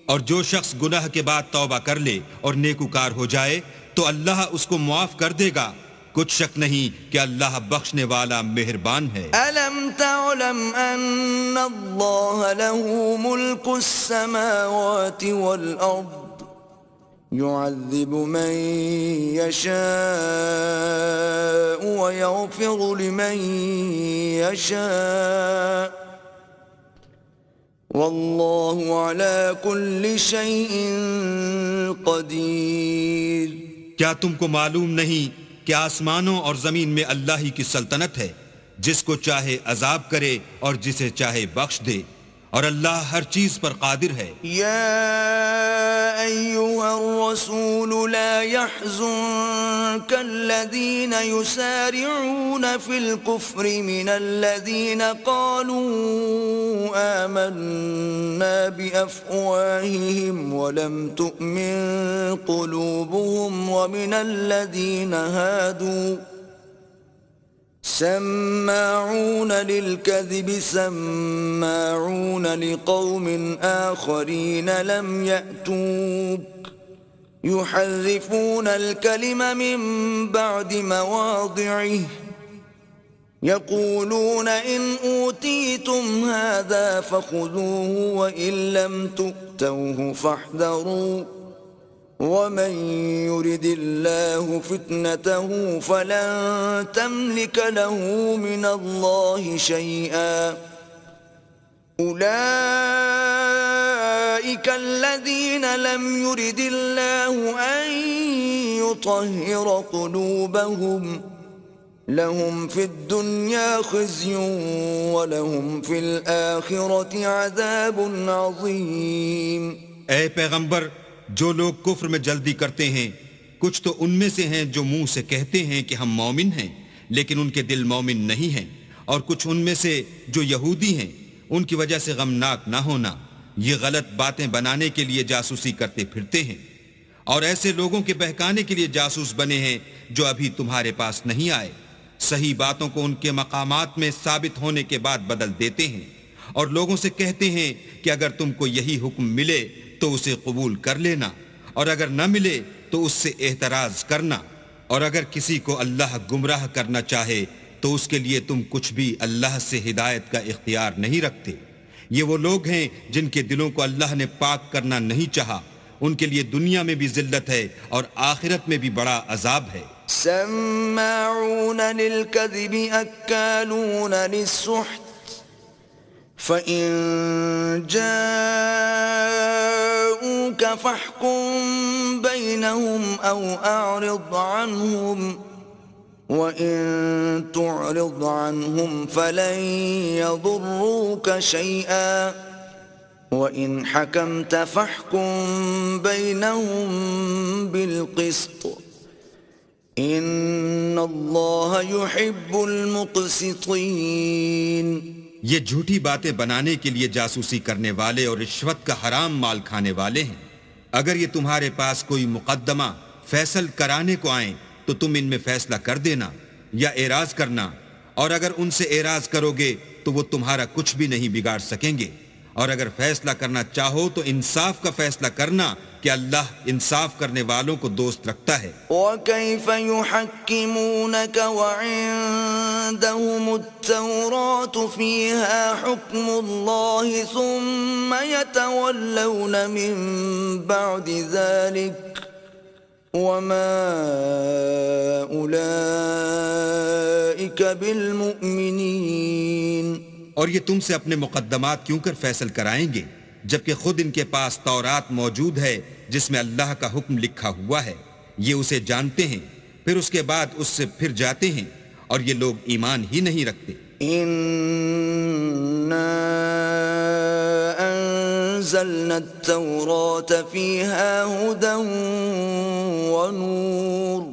اور جو شخص گناہ کے بعد توبہ کر لے اور نیکوکار ہو جائے تو اللہ اس کو معاف کر دے گا، کچھ شک نہیں کہ اللہ بخشنے والا مہربان ہے۔ أَلَمْ تَعْلَمْ أَنَّ اللَّهَ لَهُ مُلْكُ السَّمَاوَاتِ وَالْأَرْضِ يُعَذِّبُ مَن يَشَاءُ وَيَغْفِرُ لِمَن يَشَاءُ وَاللَّهُ عَلَى كُلِّ شَيْءٍ قَدِيرٌ۔ کیا تم کو معلوم نہیں کہ آسمانوں اور زمین میں اللہ ہی کی سلطنت ہے، جس کو چاہے عذاب کرے اور جسے چاہے بخش دے، اور اللہ ہر چیز پر قادر ہے۔ يا أيها الرسول لا يحزنك الذين يسارعون في الكفر من الذين قالوا آمنا بأفواههم ولم تؤمن قلوبهم ومن الذين هادوا سماعون للكذب سماعون لقوم آخرين لم يأتوك يحرفون الكلم من بعد مواضعه يقولون إن أوتيتم هذا فخذوه وإن لم تؤتوه فاحذروا ومن يرد الله فتنته فلن تملك له من الله شيئا أولئك الذين لم يرد الله أن يطهر قلوبهم لهم في الدنيا خزي ولهم في الآخرة عذاب عظيم۔ اے پیغمبر، جو لوگ کفر میں جلدی کرتے ہیں کچھ تو ان میں سے ہیں جو منہ سے کہتے ہیں کہ ہم مومن ہیں لیکن ان کے دل مومن نہیں ہیں، اور کچھ ان میں سے جو یہودی ہیں ان کی وجہ سے غمناک نہ ہونا، یہ غلط باتیں بنانے کے لیے جاسوسی کرتے پھرتے ہیں، اور ایسے لوگوں کے بہکانے کے لیے جاسوس بنے ہیں جو ابھی تمہارے پاس نہیں آئے، صحیح باتوں کو ان کے مقامات میں ثابت ہونے کے بعد بدل دیتے ہیں، اور لوگوں سے کہتے ہیں کہ اگر تم کو یہی حکم ملے تو اسے قبول کر لینا، اور اگر نہ ملے تو اس سے احتراز کرنا، اور اگر کسی کو اللہ گمراہ کرنا چاہے تو اس کے لیے تم کچھ بھی اللہ سے ہدایت کا اختیار نہیں رکھتے۔ یہ وہ لوگ ہیں جن کے دلوں کو اللہ نے پاک کرنا نہیں چاہا، ان کے لیے دنیا میں بھی ذلت ہے اور آخرت میں بھی بڑا عذاب ہے۔ سماعون للكذب أكالون للسحت فإن جاءوك فاحكم بينهم أو أعرض عنهم وإن تعرض عنهم فلن يضروك شيئا وإن حكمت فاحكم بينهم بالقسط إن الله يحب المقسطين۔ یہ جھوٹی باتیں بنانے کے لیے جاسوسی کرنے والے اور رشوت کا حرام مال کھانے والے ہیں۔ اگر یہ تمہارے پاس کوئی مقدمہ فیصل کرانے کو آئیں تو تم ان میں فیصلہ کر دینا یا اعراض کرنا، اور اگر ان سے اعراض کرو گے تو وہ تمہارا کچھ بھی نہیں بگاڑ سکیں گے، اور اگر فیصلہ کرنا چاہو تو انصاف کا فیصلہ کرنا کہ اللہ انصاف کرنے والوں کو دوست رکھتا ہے۔ وَكَيْفَ يُحَكِّمُونَكَ وَعِندَهُمُ التَّوْرَاةُ فِيهَا حُكْمُ اللَّهِ ثُمَّ يَتَوَلَّوْنَ مِن بَعْدِ ذَلِكَ وَمَا أُولَئِكَ بِالْمُؤْمِنِينَ۔ اور یہ تم سے اپنے مقدمات کیوں کر فیصل کرائیں گے جبکہ خود ان کے پاس تورات موجود ہے جس میں اللہ کا حکم لکھا ہوا ہے، یہ اسے جانتے ہیں، پھر اس کے بعد اس سے پھر جاتے ہیں، اور یہ لوگ ایمان ہی نہیں رکھتے۔ إِنَّا أَنزَلْنَا التَّوْرَاةَ فِيهَا هُدًى وَنُورٌ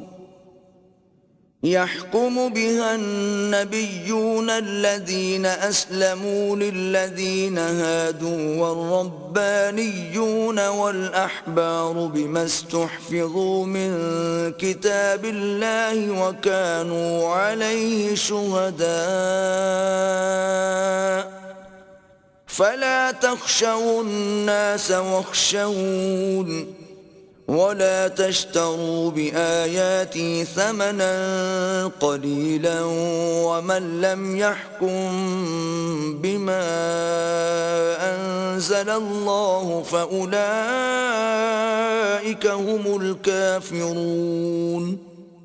يحكم بها النبيون الذين أسلموا للذين هادوا والربانيون والأحبار بما استحفظوا من كتاب الله وكانوا عليه شهداء فلا تخشوا الناس واخشون ولا تشتروا بآياتي ثمنا قليلا ومن لم يحكم بما أنزل الله فأولئك هم الكافرون۔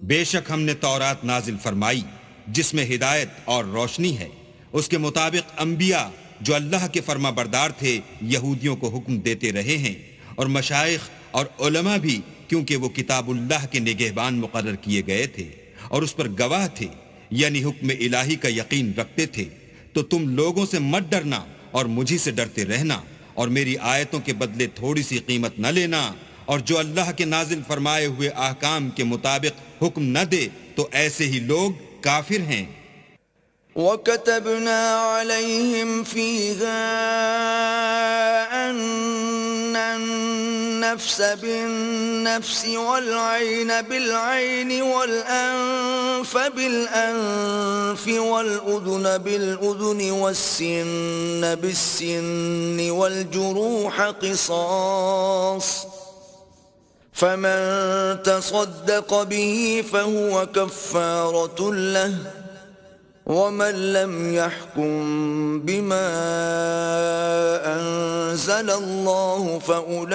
بے شک ہم نے تورات نازل فرمائی جس میں ہدایت اور روشنی ہے، اس کے مطابق انبیاء جو اللہ کے فرما بردار تھے یہودیوں کو حکم دیتے رہے ہیں، اور مشائخ اور علماء بھی کیونکہ وہ کتاب اللہ کے نگہبان مقرر کیے گئے تھے، اور اس پر گواہ تھے، یعنی حکم الہی کا یقین رکھتے تھے، تو تم لوگوں سے مت ڈرنا اور مجھی سے ڈرتے رہنا، اور میری آیتوں کے بدلے تھوڑی سی قیمت نہ لینا، اور جو اللہ کے نازل فرمائے ہوئے احکام کے مطابق حکم نہ دے تو ایسے ہی لوگ کافر ہیں۔ وَكَتَبْنَا عَلَيْهِمْ فِيهَا أَنَّ النَّفْسَ بِالنَّفْسِ وَالْعَيْنَ بِالْعَيْنِ وَالْأَنفَ بِالْأَنفِ وَالْأُذُنَ بِالْأُذُنِ وَالسِّنَّ بِالسِّنِّ وَالْجُرُوحَ قِصَاصٌ فَمَن تَصَدَّقَ بِهِ فَهُوَ كَفَّارَةٌ لَهُ وَمَن لَّمْ يَحْكُم بِمَا أَنزَلَ اللَّهُ فَأُولَٰئِكَ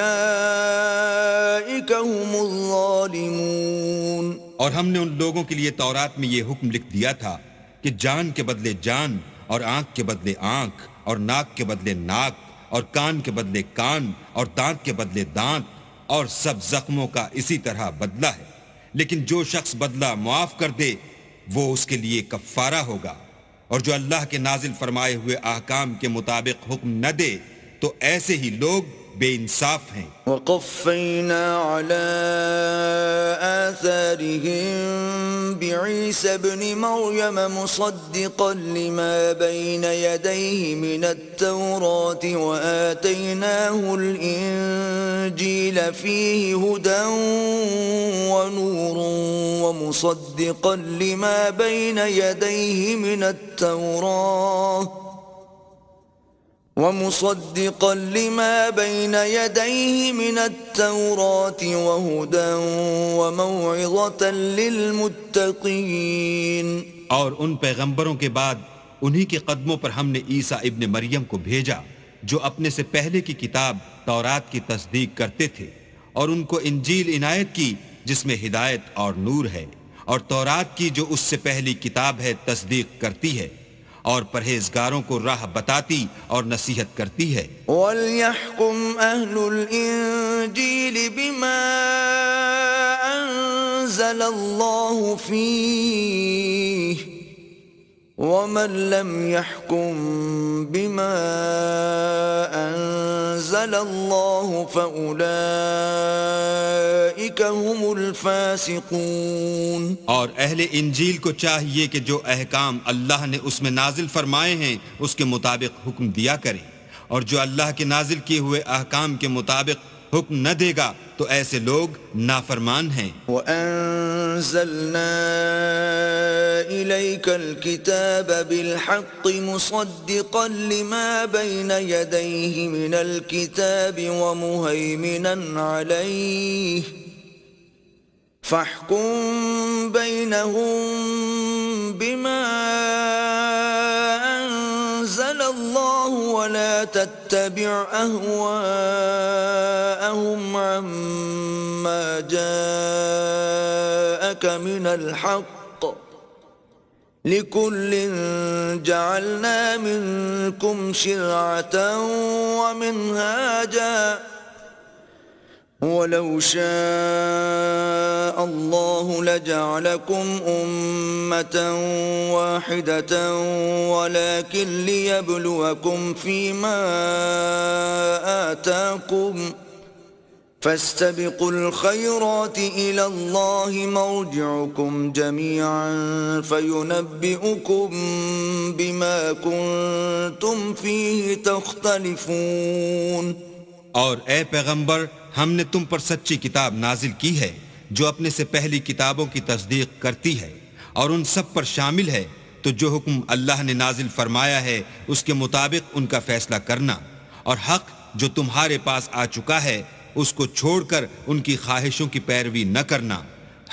هُمُ الظَّالِمُونَ۔ اور ہم نے ان لوگوں کے لیے تورات میں یہ حکم لکھ دیا تھا کہ جان کے بدلے جان، اور آنکھ کے بدلے آنکھ، اور ناک کے بدلے ناک، اور کان کے بدلے کان، اور دانت کے بدلے دانت، اور سب زخموں کا اسی طرح بدلہ ہے، لیکن جو شخص بدلہ معاف کر دے وہ اس کے لیے کفارہ ہوگا، اور جو اللہ کے نازل فرمائے ہوئے احکام کے مطابق حکم نہ دے تو ایسے ہی لوگ بے انصاف ہیں۔ وَقَفَّيْنَا عَلَىٰ آثَارِهِم بِعِيسَى ابْنِ مَرْيَمَ مُصَدِّقًا لِمَا بَيْنَ يَدَيْهِ مِنَ التَّوْرَاةِ وَآتَيْنَاهُ الْإِنجِيلَ فِيهِ هُدًى وَنُورٌ وَمُصَدِّقًا لِمَا بَيْنَ يَدَيْهِ مِنَ التَّوْرَاةِ وَهُدًى وَمَوْعِظَةً لِّلْمُتَّقِينَ۔ اور ان پیغمبروں کے بعد انہی کے قدموں پر ہم نے عیسیٰ ابن مریم کو بھیجا جو اپنے سے پہلے کی کتاب تورات کی تصدیق کرتے تھے، اور ان کو انجیل عنایت کی جس میں ہدایت اور نور ہے، اور تورات کی جو اس سے پہلی کتاب ہے تصدیق کرتی ہے، اور پرہیزگاروں کو راہ بتاتی اور نصیحت کرتی ہے۔ وَلْيَحْكُمْ أَهْلُ الْإِنجِيلِ بِمَا أَنزَلَ اللَّهُ فِيهِ وَمَن لَّمْ يَحْكُم بِمَا أَنزَلَ اللَّهُ فَأُولَٰئِكَ هُمُ الْفَاسِقُونَ۔ اور اہل انجیل کو چاہیے کہ جو احکام اللہ نے اس میں نازل فرمائے ہیں اس کے مطابق حکم دیا کریں، اور جو اللہ کے نازل کیے ہوئے احکام کے مطابق حکم نہ دے گا تو ایسے لوگ نافرمان ہیں۔ وَأَنزَلْنَا إِلَيْكَ الْكِتَابَ بِالْحَقِّ مُصَدِّقًا لِمَا بَيْنَ يَدَيْهِ مِنَ الْكِتَابِ وَمُهَيْمِنًا عَلَيْهِ فَاحْكُم بَيْنَهُم بِمَا أَنزَلَ اللَّهُ وَلَا تَتَّبِعْ أَهْوَاءَهُمْ عَمَّا جَاءَكَ مِنَ الْحَقِّ لِكُلٍّ جَعَلْنَا مِنكُمْ شِرْعَةً وَمِنْهَاجًا وَلَوْ شَاءَ اللَّهُ لَجَعَلَكُمْ أُمَّةً وَاحِدَةً وَلَكِنْ لِيَبْلُوَكُمْ فِيمَا آتَاكُمْ فَاسْتَبِقُوا الْخَيْرَاتِ إِلَى اللَّهِ مَرْجِعُكُمْ جَمِيعًا فَيُنَبِّئُكُم بِمَا كُنتُمْ فِيهِ تَخْتَلِفُونَ۔ اور اے پیغمبر، ہم نے تم پر سچی کتاب نازل کی ہے جو اپنے سے پہلی کتابوں کی تصدیق کرتی ہے، اور ان سب پر شامل ہے، تو جو حکم اللہ نے نازل فرمایا ہے اس کے مطابق ان کا فیصلہ کرنا، اور حق جو تمہارے پاس آ چکا ہے اس کو چھوڑ کر ان کی خواہشوں کی پیروی نہ کرنا۔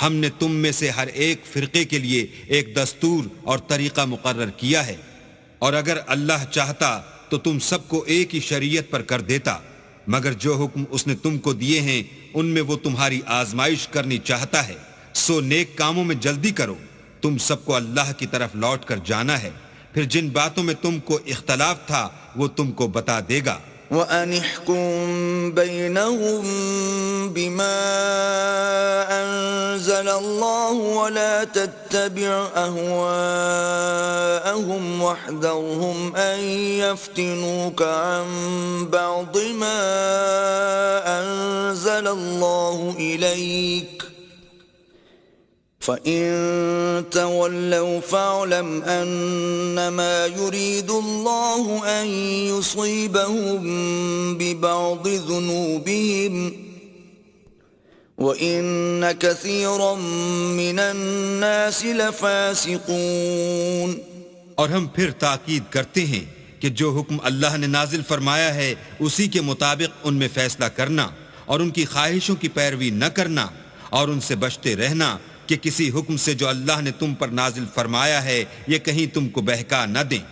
ہم نے تم میں سے ہر ایک فرقے کے لیے ایک دستور اور طریقہ مقرر کیا ہے، اور اگر اللہ چاہتا تو تم سب کو ایک ہی شریعت پر کر دیتا، مگر جو حکم اس نے تم کو دیے ہیں ان میں وہ تمہاری آزمائش کرنی چاہتا ہے، سو نیک کاموں میں جلدی کرو، تم سب کو اللہ کی طرف لوٹ کر جانا ہے، پھر جن باتوں میں تم کو اختلاف تھا وہ تم کو بتا دے گا، وَأَنِ احْكُم بَيْنَهُم بِمَا أَنزَلَ اللَّهُ وَلَا تَتَّبِعْ أَهْوَاءَهُمْ وَاحْذَرْهُمْ أَن يَفْتِنُوكَ عَن بَعْضِ مَا أَنزَلَ اللَّهُ إِلَيْكَ فَإِن تَوَلَّوْا فَاعْلَمْ أَنَّمَا يُرِيدُ اللَّهُ أَن يُصِيبَهُم بِبَعْضِ ذُنُوبِهِمْ وَإِنَّ كَثِيرًا مِّنَ النَّاسِ لَفَاسِقُونَ۔ اور ہم پھر تاکید کرتے ہیں کہ جو حکم اللہ نے نازل فرمایا ہے اسی کے مطابق ان میں فیصلہ کرنا اور ان کی خواہشوں کی پیروی نہ کرنا اور ان سے بچتے رہنا کہ کسی حکم سے جو اللہ نے تم پر نازل فرمایا ہے یہ کہیں تم کو بہکا نہ دیں۔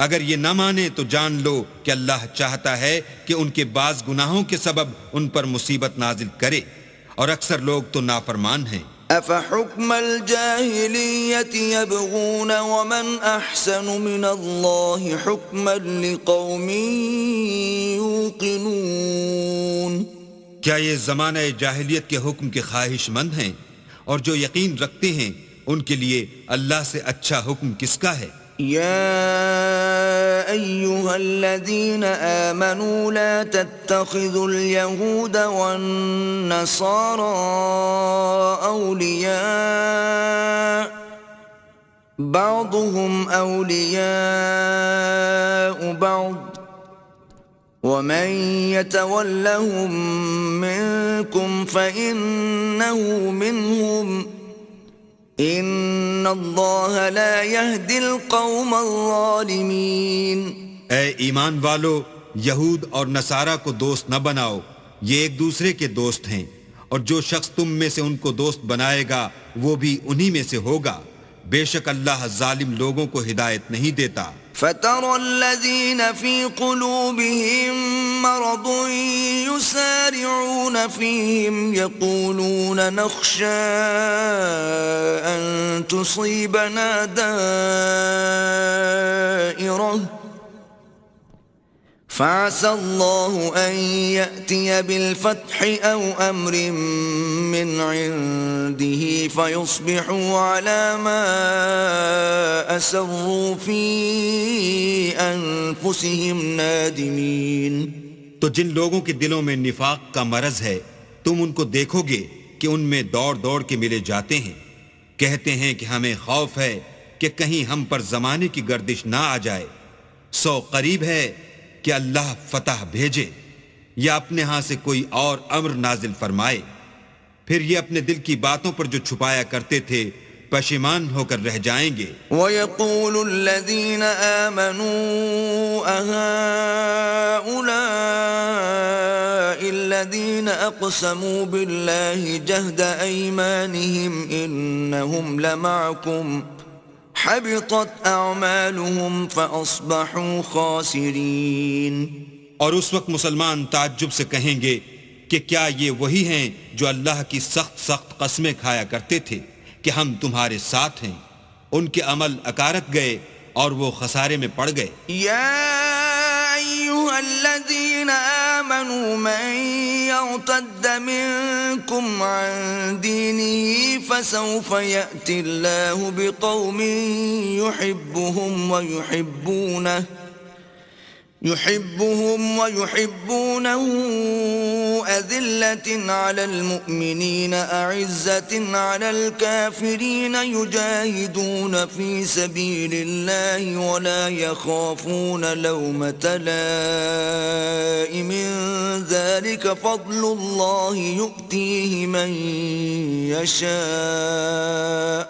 اگر یہ نہ مانے تو جان لو کہ اللہ چاہتا ہے کہ ان کے بعض گناہوں کے سبب ان پر مصیبت نازل کرے، اور اکثر لوگ تو نافرمان ہیں۔ أَفَحُكْمَ الْجَاهِلِيَّةِ يَبْغُونَ وَمَنْ أَحْسَنُ مِنَ اللَّهِ حُكْمًا لِقَوْمٍ يُوقِنُونَ۔ کیا یہ زمانہ جاہلیت کے حکم کے خواہش مند ہیں؟ اور جو یقین رکھتے ہیں ان کے لیے اللہ سے اچھا حکم کس کا ہے؟ يا أيها الذين آمنوا لا تتخذوا اليهود والنصارى أولياء بعضهم أولياء بعض ومن يتولهم منكم فإنه منهم ان اللہ لا يهدي القوم الظالمین۔ اے ایمان والو، یہود اور نصارہ کو دوست نہ بناؤ، یہ ایک دوسرے کے دوست ہیں، اور جو شخص تم میں سے ان کو دوست بنائے گا وہ بھی انہی میں سے ہوگا، بے شک اللہ ظالم لوگوں کو ہدایت نہیں دیتا۔ فَتَرَى الَّذِينَ فِي قُلُوبِهِم مَّرَضٌ يُسَارِعُونَ فِيهِمْ يَقُولُونَ نَخْشَىٰ أَن تُصِيبَنَا دَائِرَةٌ فَعَسَى اللَّهُ أَن يَأْتِيَ بِالْفَتْحِ أَوْ أَمْرٍ مِّنْ عِندِهِ فَيُصْبِحُوا عَلَى مَا أَسَرُّوا فِي أَنفُسِهِمْ نَادِمِينَ۔ تو جن لوگوں کے دلوں میں نفاق کا مرض ہے تم ان کو دیکھو گے کہ ان میں دوڑ دوڑ کے ملے جاتے ہیں، کہتے ہیں کہ ہمیں خوف ہے کہ کہیں ہم پر زمانے کی گردش نہ آ جائے، سو قریب ہے کہ اللہ فتح بھیجے یا اپنے ہاں سے کوئی اور امر نازل فرمائے، پھر یہ اپنے دل کی باتوں پر جو چھپایا کرتے تھے پشیمان ہو کر رہ جائیں گے۔ وَيَقُولُ الَّذِينَ آمَنُوا أَهَٰؤُلَاءِ الَّذِينَ أَقْسَمُوا بِاللَّهِ جَهْدَ أَيْمَانِهِمْ إِنَّهُمْ لَمَعَكُمْ حَبِطَتْ أَعْمَالُهُمْ فَأَصْبَحُوا خَاسِرِينَ۔ اور اس وقت مسلمان تعجب سے کہیں گے کہ کیا یہ وہی ہیں جو اللہ کی سخت سخت قسمیں کھایا کرتے تھے کہ ہم تمہارے ساتھ ہیں، ان کے عمل اکارت گئے اور وہ خسارے میں پڑ گئے۔ یا ایھا الذین آمنوا من یرتد منکم عن دینہ فسوف یأتی اللہ بقوم يحبهم ويحبونه أذلة على المؤمنين أعزة على الكافرين يجاهدون في سبيل الله ولا يخافون لومة لائم ذلك فضل الله يؤتيه من يشاء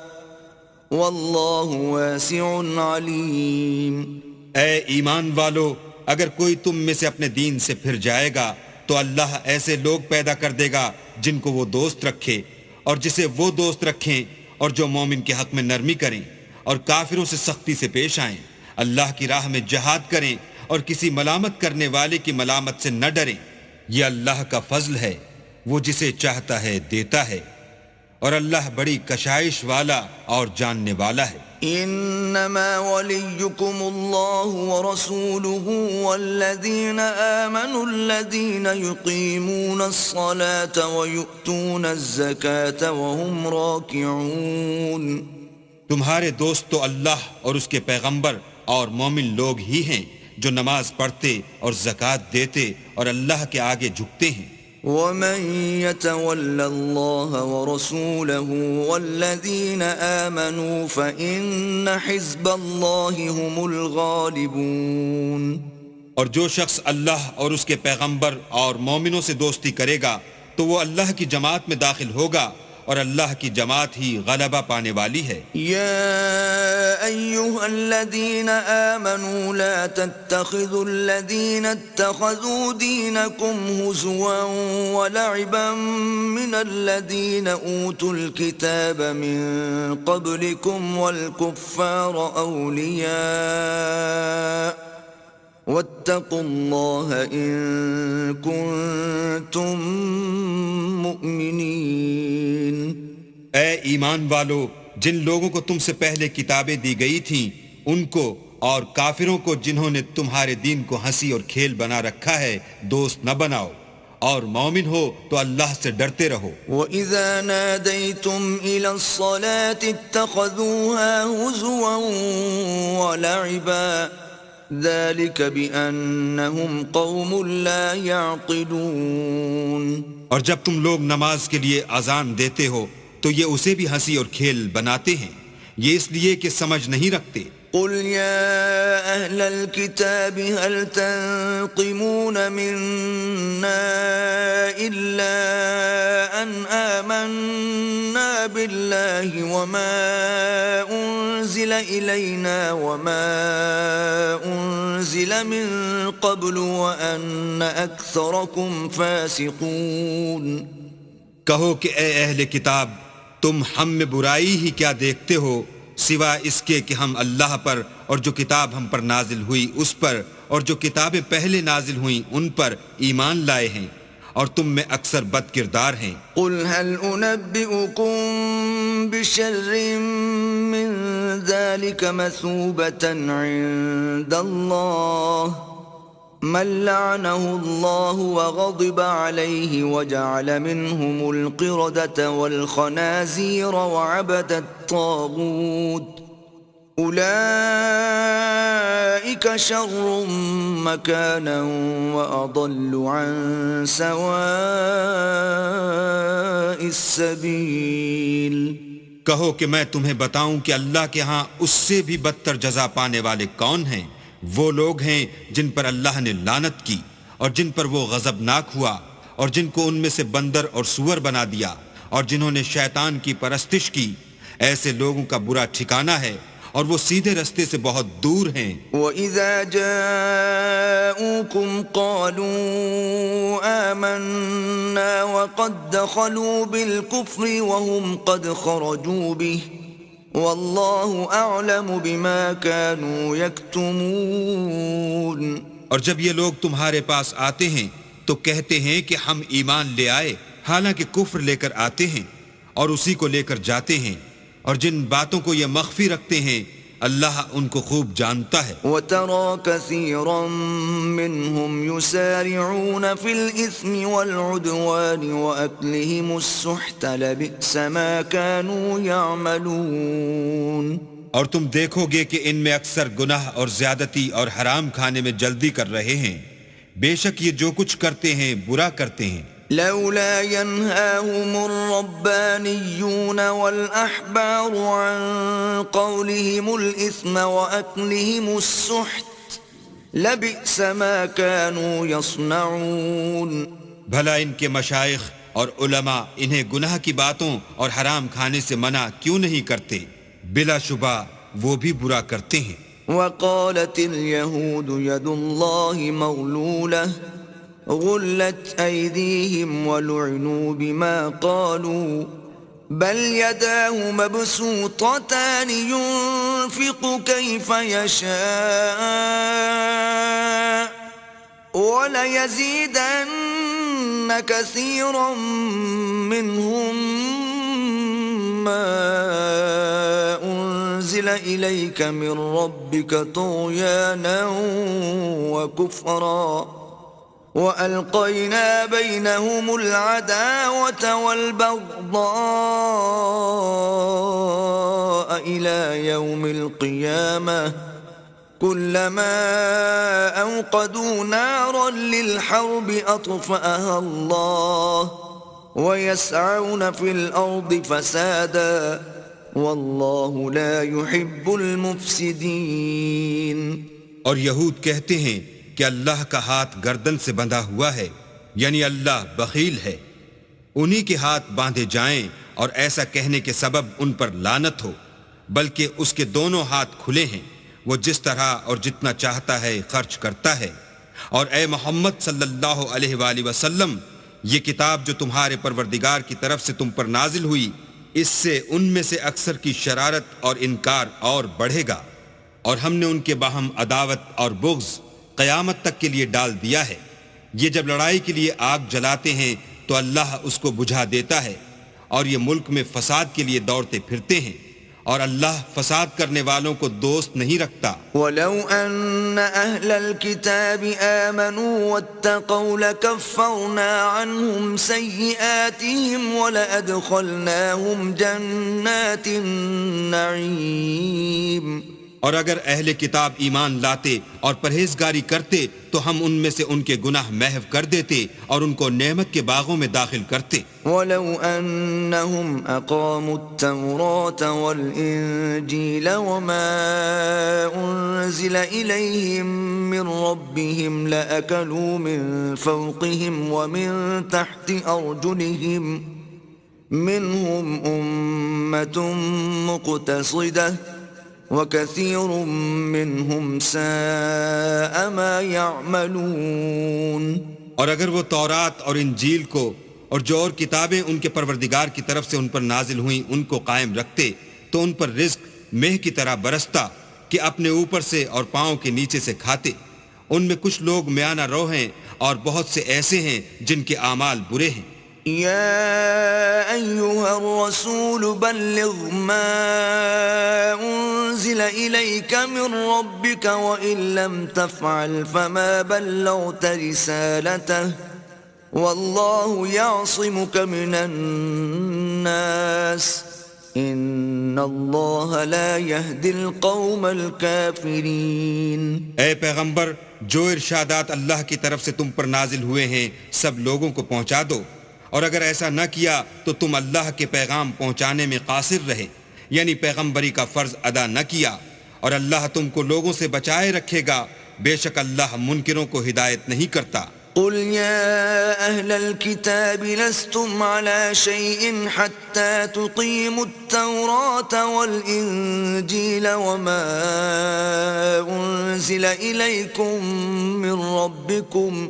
والله واسع عليم۔ اے ایمان والو، اگر کوئی تم میں سے اپنے دین سے پھر جائے گا تو اللہ ایسے لوگ پیدا کر دے گا جن کو وہ دوست رکھے اور جسے وہ دوست رکھیں، اور جو مومن کے حق میں نرمی کریں اور کافروں سے سختی سے پیش آئیں، اللہ کی راہ میں جہاد کریں اور کسی ملامت کرنے والے کی ملامت سے نہ ڈریں۔ یہ اللہ کا فضل ہے، وہ جسے چاہتا ہے دیتا ہے، اور اللہ بڑی کشائش والا اور جاننے والا ہے۔ انما وليكم الله ورسوله والذين آمنوا الذين يقيمون الصلاة ويؤتون الزكاة وهم راكعون. تمہارے دوست تو اللہ اور اس کے پیغمبر اور مومن لوگ ہی ہیں جو نماز پڑھتے اور زکوٰۃ دیتے اور اللہ کے آگے جھکتے ہیں. ومن يتول الله ورسوله والذين آمنوا فإن حزب الله هم الغالبون. اور جو شخص اللہ اور اس کے پیغمبر اور مومنوں سے دوستی کرے گا تو وہ اللہ کی جماعت میں داخل ہوگا اور اللہ کی جماعت ہی غلبہ پانے والی ہے. يا أيها الذين آمنوا لا تتخذوا الذين اتخذوا دينكم هزوا ولعبا من الذين أوتوا الكتاب من قبلكم والكفار أولياء واتقوا الله إن كنتم مؤمنين. اے ایمان والو، جن لوگوں کو تم سے پہلے کتابیں دی گئی تھیں ان کو اور کافروں کو جنہوں نے تمہارے دین کو ہنسی اور کھیل بنا رکھا ہے دوست نہ بناؤ، اور مومن ہو تو اللہ سے ڈرتے رہو. وَإِذَا نَادَيْتُمْ إِلَى الصَّلَاةِ اتَّخَذُوهَا هُزُوًا وَلَعِبًا ذَلِكَ بِأَنَّهُمْ قَوْمٌ لَا يَعْقِلُونَ. اور جب تم لوگ نماز کے لیے اذان دیتے ہو تو یہ اسے بھی ہنسی اور کھیل بناتے ہیں، یہ اس لیے کہ سمجھ نہیں رکھتے. قل يا أهل الكتاب هل تنقمون منا إلا أن آمنا بالله وما أنزل إلينا وما أنزل من قبل وأن أكثركم فاسقون. کہو کہ اے اہل کتاب، تم ہم میں برائی ہی کیا دیکھتے ہو سوا اس کے کہ ہم اللہ پر اور جو کتاب ہم پر نازل ہوئی اس پر اور جو کتابیں پہلے نازل ہوئیں ان پر ایمان لائے ہیں، اور تم میں اکثر بد کردار ہیں. قل هل أنبئكم بشر من ذلك مثوبة عند الله من لعنه الله وغضب عليه وجعل منهم القردة والخنازير وعبد الطاغوت أولئك شر مكانا وأضل عن سواء السبيل. کہو کہ میں تمہیں بتاؤں کہ اللہ کے ہاں اس سے بھی بدتر جزا پانے والے کون ہیں؟ وہ لوگ ہیں جن پر اللہ نے لعنت کی اور جن پر وہ غضبناک ہوا اور جن کو ان میں سے بندر اور سور بنا دیا اور جنہوں نے شیطان کی پرستش کی. ایسے لوگوں کا برا ٹھکانہ ہے اور وہ سیدھے رستے سے بہت دور ہیں. وَإِذَا جَاءُوكُمْ قَالُوا آمَنَّا وَقَدْ دَخَلُوا بِالْكُفْرِ وَهُمْ قَدْ خَرَجُوا بِهِ واللہ اعلم بما كانوا یکتمون. اور جب یہ لوگ تمہارے پاس آتے ہیں تو کہتے ہیں کہ ہم ایمان لے آئے، حالانکہ کفر لے کر آتے ہیں اور اسی کو لے کر جاتے ہیں، اور جن باتوں کو یہ مخفی رکھتے ہیں اللہ ان کو خوب جانتا ہے. وَتَرَى كَثِيرًا مِّنْهُمْ يُسَارِعُونَ فِي الْإِثْمِ وَالْعُدْوَانِ وَأَكْلِهِمُ السُّحْتَ لَبِئْسَ مَا كَانُوا يَعْمَلُونَ. اور تم دیکھو گے کہ ان میں اکثر گناہ اور زیادتی اور حرام کھانے میں جلدی کر رہے ہیں، بے شک یہ جو کچھ کرتے ہیں برا کرتے ہیں. لولا ينهاهم الربانيون والأحبار عن قولهم الإثم وأكلهم السحت لبئس ما كانوا يصنعون. بھلا ان کے مشائخ اور علماء انہیں گناہ کی باتوں اور حرام کھانے سے منع کیوں نہیں کرتے؟ بلا شبہ وہ بھی برا کرتے ہیں. وقالت اليهود يد الله مغلولة غلت أيديهم ولعنوا بما قالوا بل يداه مبسوطتان ينفق كيف يشاء وليزيدن كثيرا منهم ما أنزل إليك من ربك طغيانا وكفرا وألقينا بينهم العداوة والبغضاء إلى يوم القيامة كلما أوقدوا نارا للحرب أطفأها الله ويسعون في الأرض فسادا والله لا يحب المفسدين. اور یہود کہتے ہیں کہ اللہ کا ہاتھ گردن سے بندھا ہوا ہے، یعنی اللہ بخیل ہے. انہی کے ہاتھ باندھے جائیں اور ایسا کہنے کے سبب ان پر لعنت ہو، بلکہ اس کے دونوں ہاتھ کھلے ہیں، وہ جس طرح اور جتنا چاہتا ہے خرچ کرتا ہے. اور اے محمد صلی اللہ علیہ وآلہ وسلم، یہ کتاب جو تمہارے پروردگار کی طرف سے تم پر نازل ہوئی، اس سے ان میں سے اکثر کی شرارت اور انکار اور بڑھے گا، اور ہم نے ان کے باہم عداوت اور بغض قیامت تک کے لیے ڈال دیا ہے. یہ جب لڑائی کے لیے آگ جلاتے ہیں تو اللہ اس کو بجھا دیتا ہے، اور یہ ملک میں فساد کے لیے دوڑتے پھرتے ہیں، اور اللہ فساد کرنے والوں کو دوست نہیں رکھتا. وَلَوْ أَنَّ أَهْلَ الْكِتَابِ آمَنُوا وَاتَّقَوْا لَكَفَّرْنَا عَنْهُمْ سَيِّئَاتِهِمْ وَلَأَدْخَلْنَاهُمْ جَنَّاتِ النَّعِيمِ. اور اگر اہل کتاب ایمان لاتے اور پرہیزگاری کرتے تو ہم ان میں سے ان کے گناہ محو کر دیتے اور ان کو نعمت کے باغوں میں داخل کرتے. وَلَوْ أَنَّهُمْ أَقَامُوا التَّوْرَاةَ وَالْإِنْجِيلَ وَمَا أُنْزِلَ إِلَيْهِمْ مِنْ رَبِّهِمْ لَأَكَلُوا مِنْ فَوْقِهِمْ وَمِنْ تَحْتِ أَرْجُلِهِمْ مِنْهُمْ أُمَّةٌ مُقْتَصِدَةٌ وَكَثِيرٌ مِّنْهُمْ سَاءَ مَا يَعْمَلُونَ. اور اگر وہ تورات اور انجیل کو اور جو اور کتابیں ان کے پروردگار کی طرف سے ان پر نازل ہوئیں ان کو قائم رکھتے تو ان پر رزق مہ کی طرح برستا کہ اپنے اوپر سے اور پاؤں کے نیچے سے کھاتے. ان میں کچھ لوگ میانہ رو ہیں اور بہت سے ایسے ہیں جن کے اعمال برے ہیں. يا أيها الرسول بلغ ما أنزل إليك من ربك وإن لم تفعل فما بلغت رسالته والله يعصمك من الناس إن الله لا يهدي القوم الكافرين. اے پیغمبر، جو ارشادات اللہ کی طرف سے تم پر نازل ہوئے ہیں سب لوگوں کو پہنچا دو، اور اگر ایسا نہ کیا تو تم اللہ کے پیغام پہنچانے میں قاصر رہے، یعنی پیغمبری کا فرض ادا نہ کیا، اور اللہ تم کو لوگوں سے بچائے رکھے گا، بے شک اللہ منکروں کو ہدایت نہیں کرتا. قل يا أهل الكتاب لستم على شيء حتى تقيموا التوراة والإنجيل وما أنزل إليكم من ربكم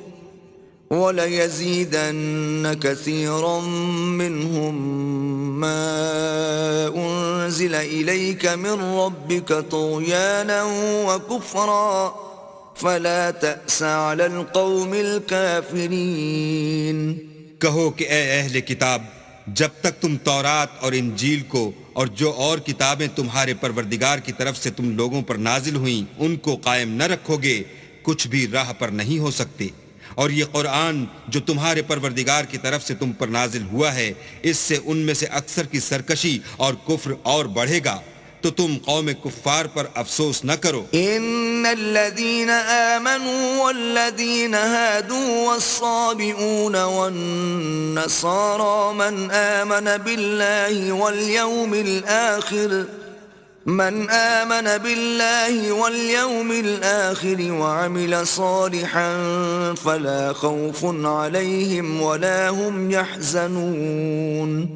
وَلَيَزِيدَنَّ كَثِيرًا مِّنْهُمْ مَا أُنزِلَ إِلَيْكَ مِنْ رَبِّكَ طُغْيَانًا وَكُفْرًا فَلَا تَأْسَ عَلَى الْقَوْمِ الْكَافِرِينَ. کہو کہ اے اہل کتاب، جب تک تم تورات اور انجیل کو اور جو اور کتابیں تمہارے پروردگار کی طرف سے تم لوگوں پر نازل ہوئیں ان کو قائم نہ رکھو گے، کچھ بھی راہ پر نہیں ہو سکتے. اور یہ قرآن جو تمہارے پروردگار کی طرف سے تم پر نازل ہوا ہے، اس سے ان میں سے اکثر کی سرکشی اور کفر اور بڑھے گا، تو تم قوم کفار پر افسوس نہ کرو. ان الذين آمنوا والذين هادوا والصابئون والنصارى من آمن بالله واليوم الآخر وعمل صالحا فلا خوف عليهم ولا هم يحزنون.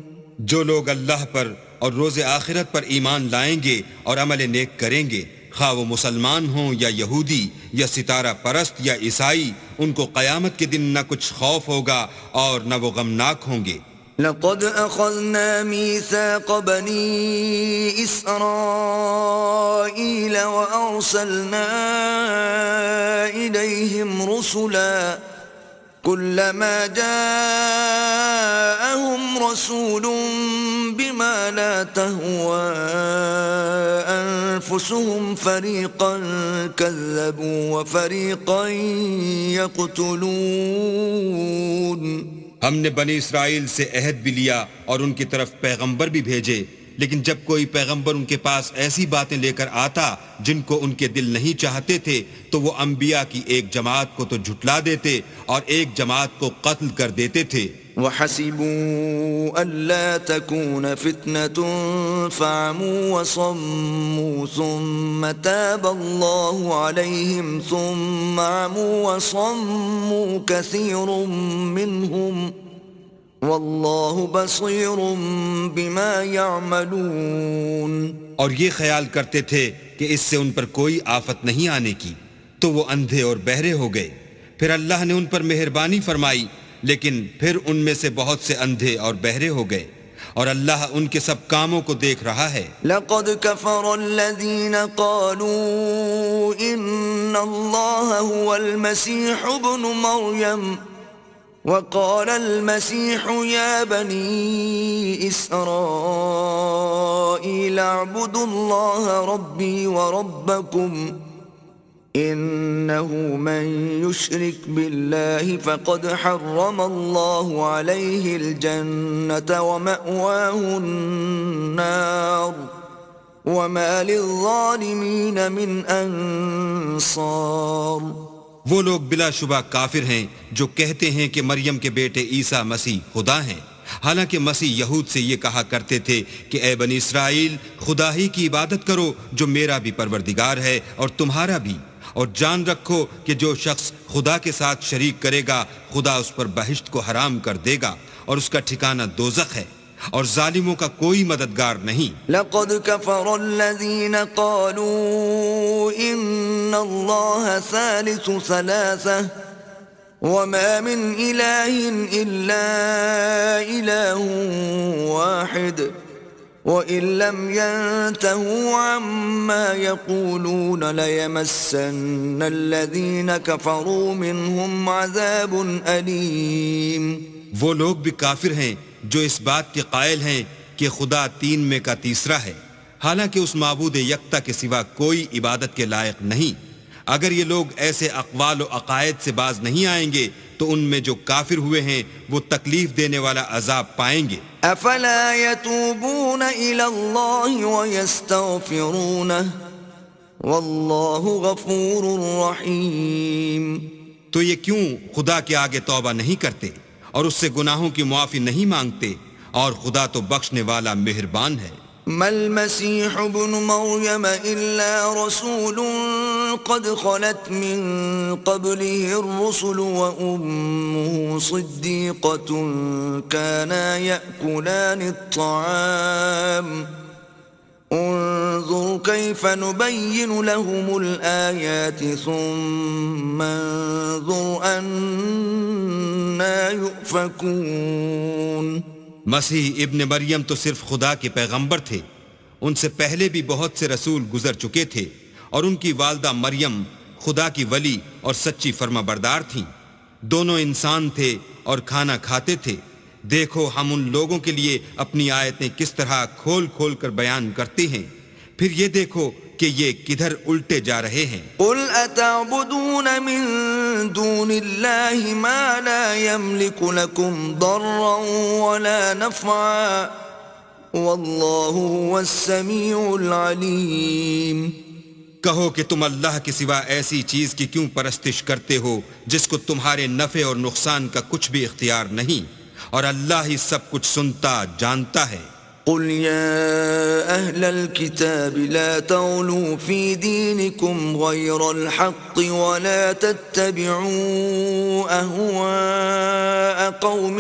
جو لوگ اللہ پر اور روز آخرت پر ایمان لائیں گے اور عمل نیک کریں گے، خواہ وہ مسلمان ہوں یا یہودی یا ستارہ پرست یا عیسائی، ان کو قیامت کے دن نہ کچھ خوف ہوگا اور نہ وہ غمناک ہوں گے. لقد أخذنا ميثاق بني إسرائيل وأرسلنا إليهم رسلا كلما جاءهم رسول بما لا تهوى أنفسهم فريقا كذبوا وفريقا يقتلون. ہم نے بنی اسرائیل سے عہد بھی لیا اور ان کی طرف پیغمبر بھی بھیجے، لیکن جب کوئی پیغمبر ان کے پاس ایسی باتیں لے کر آتا جن کو ان کے دل نہیں چاہتے تھے تو وہ انبیاء کی ایک جماعت کو تو جھٹلا دیتے اور ایک جماعت کو قتل کر دیتے تھے. وحسبوا ألا تكون فتنة فعموا وصموا ثم تاب الله عليهم ثم عموا وصموا كثير منهم والله بصير بما يعملون. اور یہ خیال کرتے تھے کہ اس سے ان پر کوئی آفت نہیں آنے کی تو وہ اندھے اور بہرے ہو گئے. پھر اللہ نے ان پر مہربانی فرمائی لیکن پھر ان میں سے بہت سے اندھے اور بہرے ہو گئے اور اللہ ان کے سب کاموں کو دیکھ رہا ہے. لقد كفر الذين قالوا إن الله هو المسيح ابن مريم وقال المسيح يا بني إسرائيل اعبدوا الله ربي وربكم إنه من يشرك بالله فقد حرم الله عليه الجنة ومأواه النار وما للظالمين من أنصار. وہ لوگ بلا شبہ کافر ہیں جو کہتے ہیں کہ مریم کے بیٹے عیسیٰ مسیح خدا ہیں، حالانکہ مسیح یہود سے یہ کہا کرتے تھے کہ اے بنی اسرائیل خدا ہی کی عبادت کرو جو میرا بھی پروردگار ہے اور تمہارا بھی، اور جان رکھو کہ جو شخص خدا کے ساتھ شریک کرے گا خدا اس پر بہشت کو حرام کر دے گا اور اس کا ٹھکانہ دوزخ ہے اور ظالموں کا کوئی مددگار نہیں. لقد كفر الذين قالوا إن الله ثالث ثلاثة وما من إله إلا إله واحد وَإِن لَّمْ يَنْتَهُوا عَمَّا يَقُولُونَ لَيَمَسَّنَّ الَّذِينَ كَفَرُوا مِنْهُمْ عَذَابٌ أَلِيمٌ. وہ لوگ بھی کافر ہیں جو اس بات کے قائل ہیں کہ خدا تین میں کا تیسرا ہے، حالانکہ اس معبود یکتا کے سوا کوئی عبادت کے لائق نہیں. اگر یہ لوگ ایسے اقوال و عقائد سے باز نہیں آئیں گے تو ان میں جو کافر ہوئے ہیں وہ تکلیف دینے والا عذاب پائیں گے. افلا يتوبون الى الله ويستغفرونه والله غفور رحيم. تو یہ کیوں خدا کے آگے توبہ نہیں کرتے اور اس سے گناہوں کی معافی نہیں مانگتے، اور خدا تو بخشنے والا مہربان ہے. ما المسيح ابن مريم إلا رسول قد خلت من قبله الرسل وأمه صديقة كانا يأكلان الطعام انظر كيف نبين لهم الآيات ثم انظر أنا يؤفكون. مسیح ابن مریم تو صرف خدا کے پیغمبر تھے، ان سے پہلے بھی بہت سے رسول گزر چکے تھے، اور ان کی والدہ مریم خدا کی ولی اور سچی فرما بردار تھیں. دونوں انسان تھے اور کھانا کھاتے تھے. دیکھو ہم ان لوگوں کے لیے اپنی آیتیں کس طرح کھول کھول کر بیان کرتے ہیں، پھر یہ دیکھو کہ یہ کدھر الٹے جا رہے ہیں. قل اتعبدون من دون اللہ ما لا يملك لكم ضرا ولا نفعا واللہ هو السمیع العلیم. کہو کہ تم اللہ کے سوا ایسی چیز کی کیوں پرستش کرتے ہو جس کو تمہارے نفع اور نقصان کا کچھ بھی اختیار نہیں، اور اللہ ہی سب کچھ سنتا جانتا ہے. قل يا أهل الكتاب لا تغلوا في دينكم غير الحق ولا تتبعوا أهواء قوم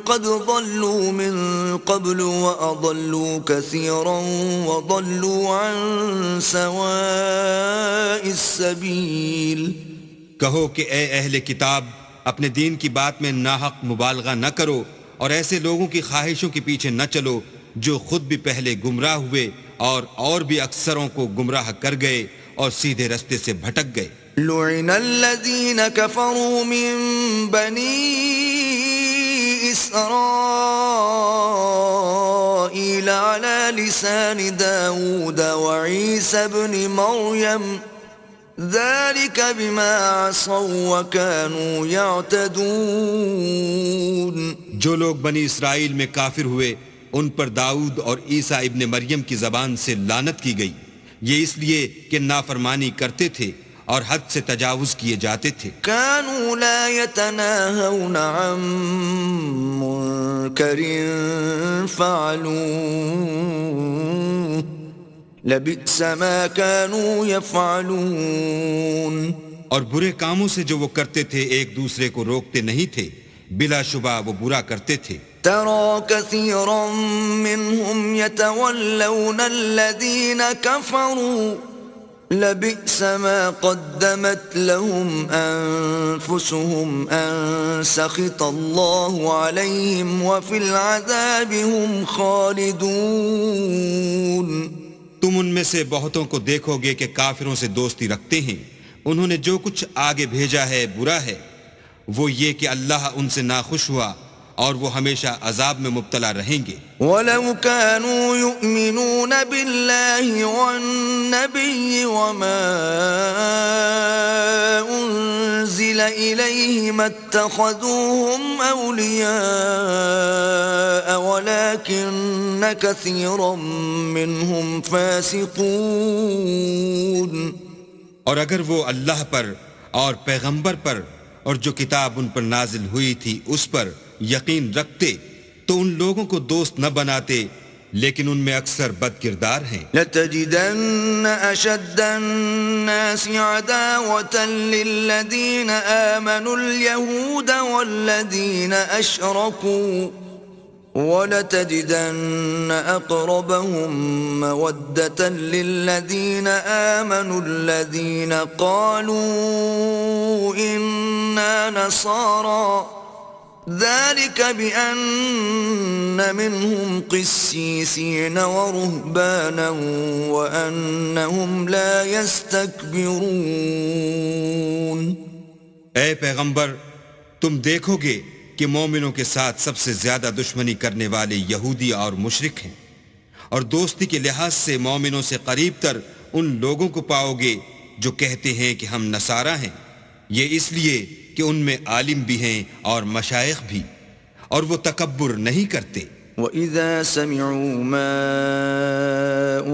قد ضلوا من قبل وأضلوا كثيرا وضلوا عن سواء السبيل. کہو کہ اے اہل کتاب اپنے دین کی بات میں ناحق مبالغہ نہ کرو اور ایسے لوگوں کی خواہشوں کے پیچھے نہ چلو جو خود بھی پہلے گمراہ ہوئے اور بھی اکثروں کو گمراہ کر گئے اور سیدھے رستے سے بھٹک گئے. لعن الذين كفروا من بني إسرائيل إسرائيل على لسان داود وعيسى ابن مريم ذلك بما عصوا وكانوا يعتدون. جو لوگ بنی اسرائیل میں کافر ہوئے ان پر داؤد اور عیسیٰ ابن مریم کی زبان سے لعنت کی گئی، یہ اس لیے کہ نافرمانی کرتے تھے اور حد سے تجاوز کیے جاتے تھے. كانوا لا يتناهون عن منكر فعلوه لبئس ما كانوا يفعلون. اور برے کاموں سے جو وہ کرتے تھے ایک دوسرے کو روکتے نہیں تھے، بلا شبہ وہ برا کرتے تھے. ترى كثيرا منهم يتولون الذين كفروا لبئس ما قدمت لهم أنفسهم أن سخط الله عليهم وفي العذاب هم خالدون. تم ان میں سے بہتوں کو دیکھو گے کہ کافروں سے دوستی رکھتے ہیں، انہوں نے جو کچھ آگے بھیجا ہے برا ہے، وہ یہ کہ اللہ ان سے ناخوش ہوا اور وہ ہمیشہ عذاب میں مبتلا رہیں گے. وَلَوْ كَانُوا يُؤْمِنُونَ بِاللَّهِ وَالنَّبِيِّ وَمَا أُنزِلَ إِلَيْهِ مَا اتَّخَذُوهُمْ أَوْلِيَاءَ وَلَكِنَّ كَثِيرًا مِّنْهُمْ فَاسِقُونَ. اور اگر وہ اللہ پر اور پیغمبر پر اور جو کتاب ان پر نازل ہوئی تھی اس پر یقین رکھتے تو ان لوگوں کو دوست نہ بناتے، لیکن ان میں اکثر بد کردار ہیں. لَتَجِدَنَّ أَشَدَّ النَّاسِ عَدَاوَةً لِّلَّذِينَ آمَنُوا الْيَهُودَ وَالَّذِينَ أَشْرَكُوا وَلَتَجِدَنَّ أَقْرَبَهُم مَّوَدَّةً لِّلَّذِينَ آمَنُوا الَّذِينَ قَالُوا إِنَّا نَصَارَىٰ ذلك بأن منهم قسيسين ورهبانا وأنهم لا يستكبرون. اے پیغمبر، تم دیکھو گے کہ مومنوں کے ساتھ سب سے زیادہ دشمنی کرنے والے یہودی اور مشرک ہیں، اور دوستی کے لحاظ سے مومنوں سے قریب تر ان لوگوں کو پاؤ گے جو کہتے ہیں کہ ہم نصارہ ہیں، یہ اس لیے کہ ان میں عالم بھی ہیں اور مشائخ بھی، اور وہ تکبر نہیں کرتے. وَإِذَا سَمِعُوا مَا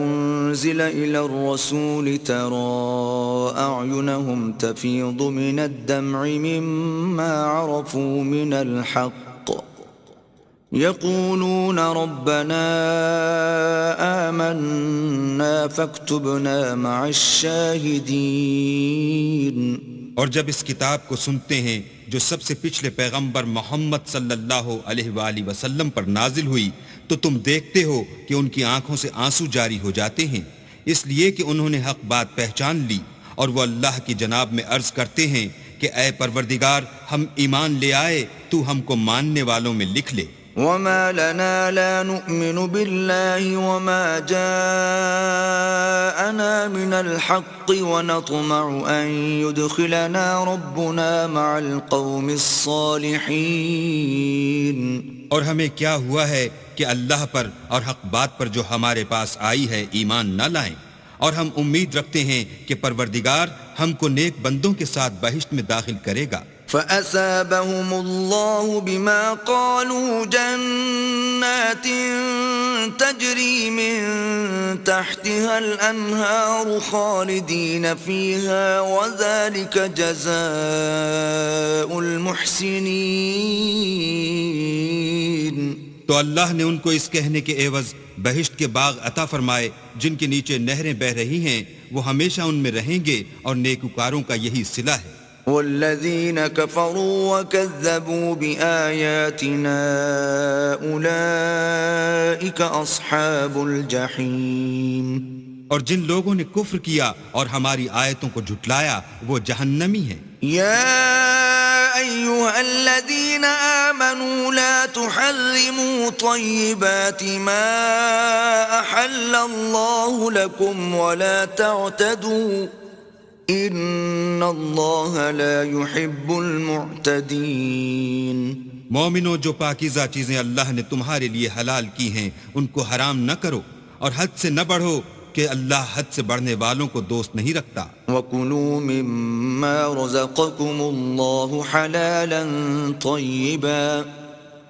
أُنزِلَ إِلَى الرَّسُولِ تَرَىٰ أَعْيُنَهُمْ تَفِيضُ مِنَ الدَّمْعِ مِمَّا عَرَفُوا مِنَ الْحَقِّ يَقُولُونَ رَبَّنَا آمَنَّا فَاكْتُبْنَا مَعَ الشَّاهِدِينَ. اور جب اس کتاب کو سنتے ہیں جو سب سے پچھلے پیغمبر محمد صلی اللہ علیہ وآلہ وسلم پر نازل ہوئی تو تم دیکھتے ہو کہ ان کی آنکھوں سے آنسو جاری ہو جاتے ہیں، اس لیے کہ انہوں نے حق بات پہچان لی، اور وہ اللہ کی جناب میں عرض کرتے ہیں کہ اے پروردگار، ہم ایمان لے آئے، تو ہم کو ماننے والوں میں لکھ لے. وما لنا لا نؤمن بالله وما جاءنا من الحق ونطمع أن يدخلنا ربنا مع القوم الصالحين. اور ہمیں کیا ہوا ہے کہ اللہ پر اور حق بات پر جو ہمارے پاس آئی ہے ایمان نہ لائیں، اور ہم امید رکھتے ہیں کہ پروردگار ہم کو نیک بندوں کے ساتھ بہشت میں داخل کرے گا. فَأَثَابَهُمُ اللَّهُ بِمَا قَالُوا جَنَّاتٍ تَجْرِي مِن تَحْتِهَا الْأَنْهَارُ خَالِدِينَ فِيهَا وَذَلِكَ جَزَاءُ الْمُحْسِنِينَ. تو اللہ نے ان کو اس کہنے کے عوض بہشت کے باغ عطا فرمائے جن کے نیچے نہریں بہ رہی ہیں، وہ ہمیشہ ان میں رہیں گے، اور نیکوکاروں کا یہی صلہ ہے. والذین کفروا وکذبوا بآیاتنا اولئک اصحاب الجحیم. اور جن لوگوں نے کفر کیا اور ہماری آیتوں کو جھٹلایا وہ جہنمی ہیں. یا ایھا الذین آمنوا لا تحرموا طیبات ما احل اللہ لکم ولا تعتدوا ان اللہ لا يحب المعتدین۔ مومنو، جو پاکیزہ چیزیں اللہ نے تمہارے لیے حلال کی ہیں ان کو حرام نہ کرو، اور حد سے نہ بڑھو کہ اللہ حد سے بڑھنے والوں کو دوست نہیں رکھتا۔ وَكُلُوا مِمَّا رَزَقَكُمُ اللَّهُ حَلَالًا طَيِّبًا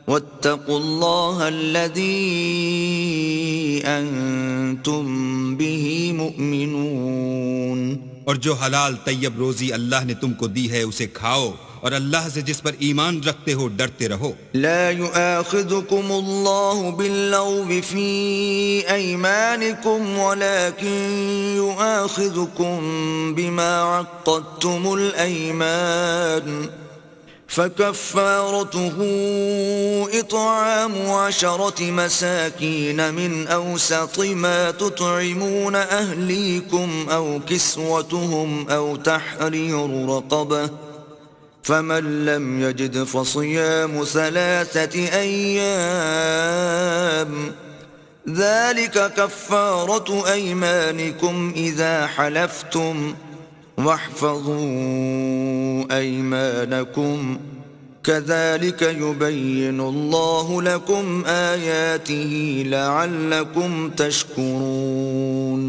وَاتَّقُوا اللَّهَ الَّذِي أَنْتُمْ بِهِ مُؤْمِنُونَ۔ اور جو حلال طیب روزی اللہ نے تم کو دی ہے اسے کھاؤ، اور اللہ سے جس پر ایمان رکھتے ہو ڈرتے رہو۔ لا يؤاخذكم الله باللغو في أيمانكم ولكن يؤاخذكم بما عقدتم الأيمان، فكفارته إطعام 10 مساكين من أوسط ما تطعمون أهليكم أو كسوتهم أو تحرير رقبة، فمن لم يجد فصيام 3 أيام، ذلك كفارة أيمانكم إذا حلفتم، واحفظوا أيمانكم، كذلك يبين الله لكم آياته لعلكم تشكرون۔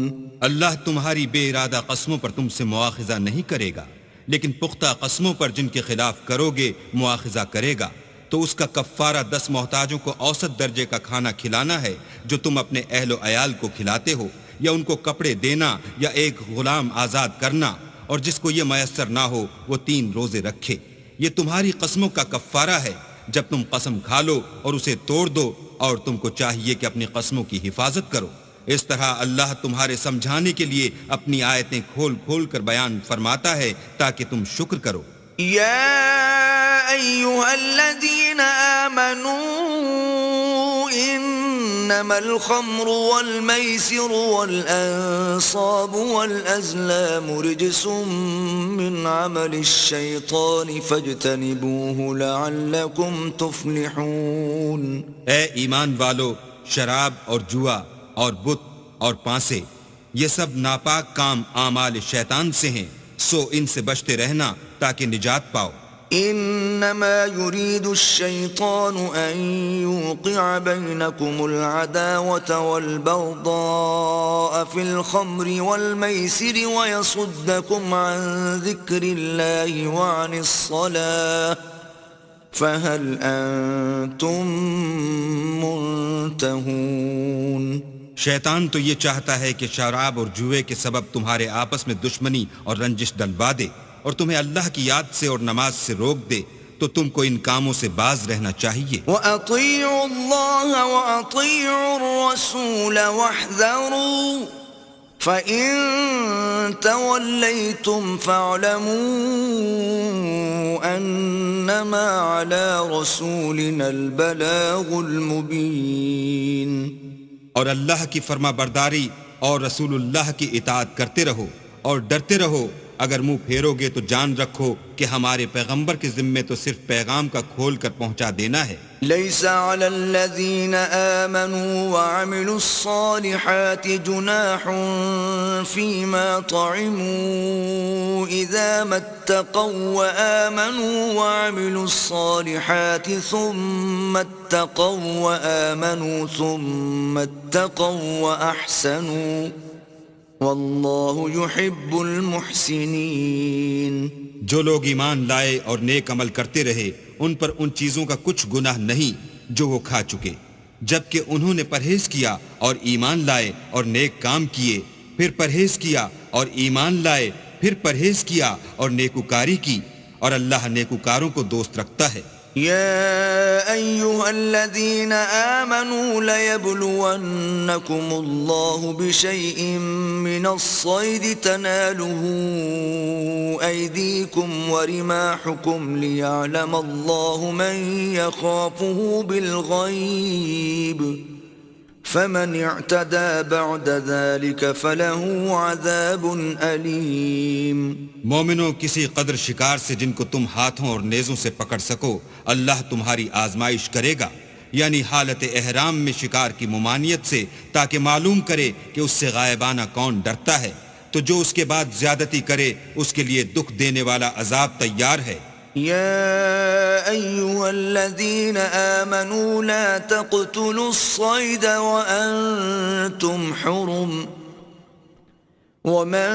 اللہ تمہاری بے ارادہ قسموں پر تم سے مواخذہ نہیں کرے گا، لیکن پختہ قسموں پر جن کے خلاف کرو گے مواخذہ کرے گا، تو اس کا کفارہ 10 محتاجوں کو اوسط درجے کا کھانا کھلانا ہے جو تم اپنے اہل و عیال کو کھلاتے ہو، یا ان کو کپڑے دینا، یا ایک غلام آزاد کرنا، اور جس کو یہ میسر نہ ہو وہ 3 روزے رکھے۔ یہ تمہاری قسموں کا کفارہ ہے جب تم قسم کھا لو اور اسے توڑ دو، اور تم کو چاہیے کہ اپنی قسموں کی حفاظت کرو۔ اس طرح اللہ تمہارے سمجھانے کے لیے اپنی آیتیں کھول کھول کر بیان فرماتا ہے تاکہ تم شکر کرو۔ یا ایھا الذین آمنوا انما الخمر والمیسر والانصاب والازلام رجس من عمل الشیطان فاجتنبوه لعلکم تفلحون۔ اے ایمان والو، شراب اور جوا اور بت اور پانسے یہ سب ناپاک کام اعمال شیطان سے ہیں، سو ان سے بچتے رہنا تاکہ نجات پاؤ۔ انما يريد الشيطان ان يوقع بينكم العداوة والبغضاء في الخمر والميسر ويصدكم عن ذكر الله وعن الصلاة، فهل انتم منتهون؟ شیطان تو یہ چاہتا ہے کہ شراب اور جوئے کے سبب تمہارے آپس میں دشمنی اور رنجش ڈلوا دے، اور تمہیں اللہ کی یاد سے اور نماز سے روک دے، تو تم کو ان کاموں سے باز رہنا چاہیے۔ وَأَطِيعُوا اللَّهَ وَأَطِيعُوا الرَّسُولَ وَاحْذَرُوا فَإِن تَوَلَّيْتُمْ فَاعْلَمُوا أَنَّمَا عَلَى رَسُولِنَا الْبَلَاغُ الْمُبِينُ۔ اور اللہ کی فرما برداری اور رسول اللہ کی اطاعت کرتے رہو اور ڈرتے رہو، اگر منہ پھیرو گے تو جان رکھو کہ ہمارے پیغمبر کے ذمے تو صرف پیغام کا کھول کر پہنچا دینا ہے۔ ليس على الذين آمنوا وعملوا الصالحات جناح فيما طعموا إذا ما اتقوا وآمنوا وعملوا الصالحات ثم اتقوا وآمنوا ثم اتقوا وأحسنوا والله يحب المحسنين۔ جو لوگ ایمان لائے اور نیک عمل کرتے رہے ان پر ان چیزوں کا کچھ گناہ نہیں جو وہ کھا چکے، جبکہ انہوں نے پرہیز کیا اور ایمان لائے اور نیک کام کیے، پھر پرہیز کیا اور ایمان لائے، پھر پرہیز کیا اور نیکوکاری کی، اور اللہ نیکوکاروں کو دوست رکھتا ہے۔ يا أيها الذين آمنوا ليبلونكم الله بشيء من الصيد تناله أيديكم ورماحكم ليعلم الله من يخافه بالغيب، فمن اعتدى بعد ذلك فله عذاب علیم۔ مومنوں، کسی قدر شکار سے جن کو تم ہاتھوں اور نیزوں سے پکڑ سکو اللہ تمہاری آزمائش کرے گا، یعنی حالت احرام میں شکار کی ممانعت سے، تاکہ معلوم کرے کہ اس سے غائبانہ کون ڈرتا ہے، تو جو اس کے بعد زیادتی کرے اس کے لیے دکھ دینے والا عذاب تیار ہے۔ يا أيها الذين آمنوا لا تقتلوا الصيد وأنتم حرم ومن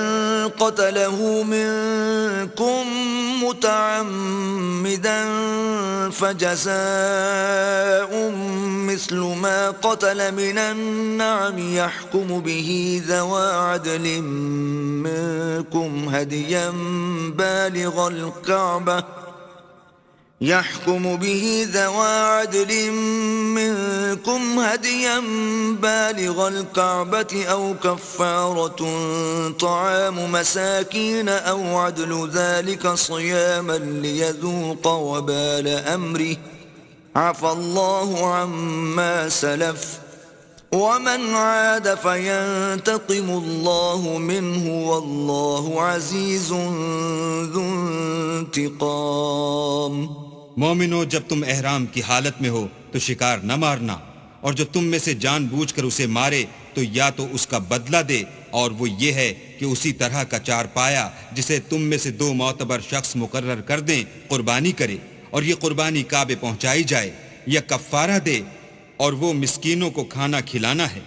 قتله منكم متعمدا فجزاء مثل ما قتل من النعم يحكم به ذوى عدل منكم هديا بالغ الكعبة أو كفارة طعام مساكين أو عدل ذلك صياما ليذوق وبال أمره عفى الله عما سلف ومن عاد فينتقم الله منه والله عزيز ذو انتقام۔ مومنو، جب تم احرام کی حالت میں ہو تو شکار نہ مارنا، اور جو تم میں سے جان بوجھ کر اسے مارے تو یا تو اس کا بدلہ دے، اور وہ یہ ہے کہ اسی طرح کا چار پایا جسے تم میں سے 2 معتبر شخص مقرر کر دیں قربانی کرے، اور یہ قربانی کعبے پہنچائی جائے، یا کفارہ دے اور وہ مسکینوں کو کھانا کھلانا ہے،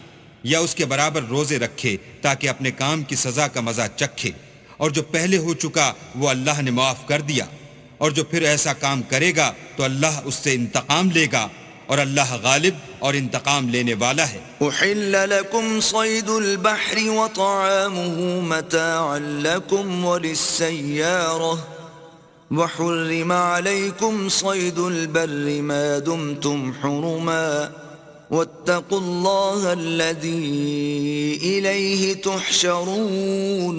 یا اس کے برابر روزے رکھے تاکہ اپنے کام کی سزا کا مزہ چکھے، اور جو پہلے ہو چکا وہ اللہ نے معاف کر دیا، اور جو پھر ایسا کام کرے گا تو اللہ اس سے انتقام لے گا، اور اللہ غالب اور انتقام لینے والا ہے۔ احل لكم صيد البحر وطعامه متاعا لكم وللسيارة وحرم عليكم صيد البر ما دمتم حرما واتقوا الله الذي إليه تحشرون۔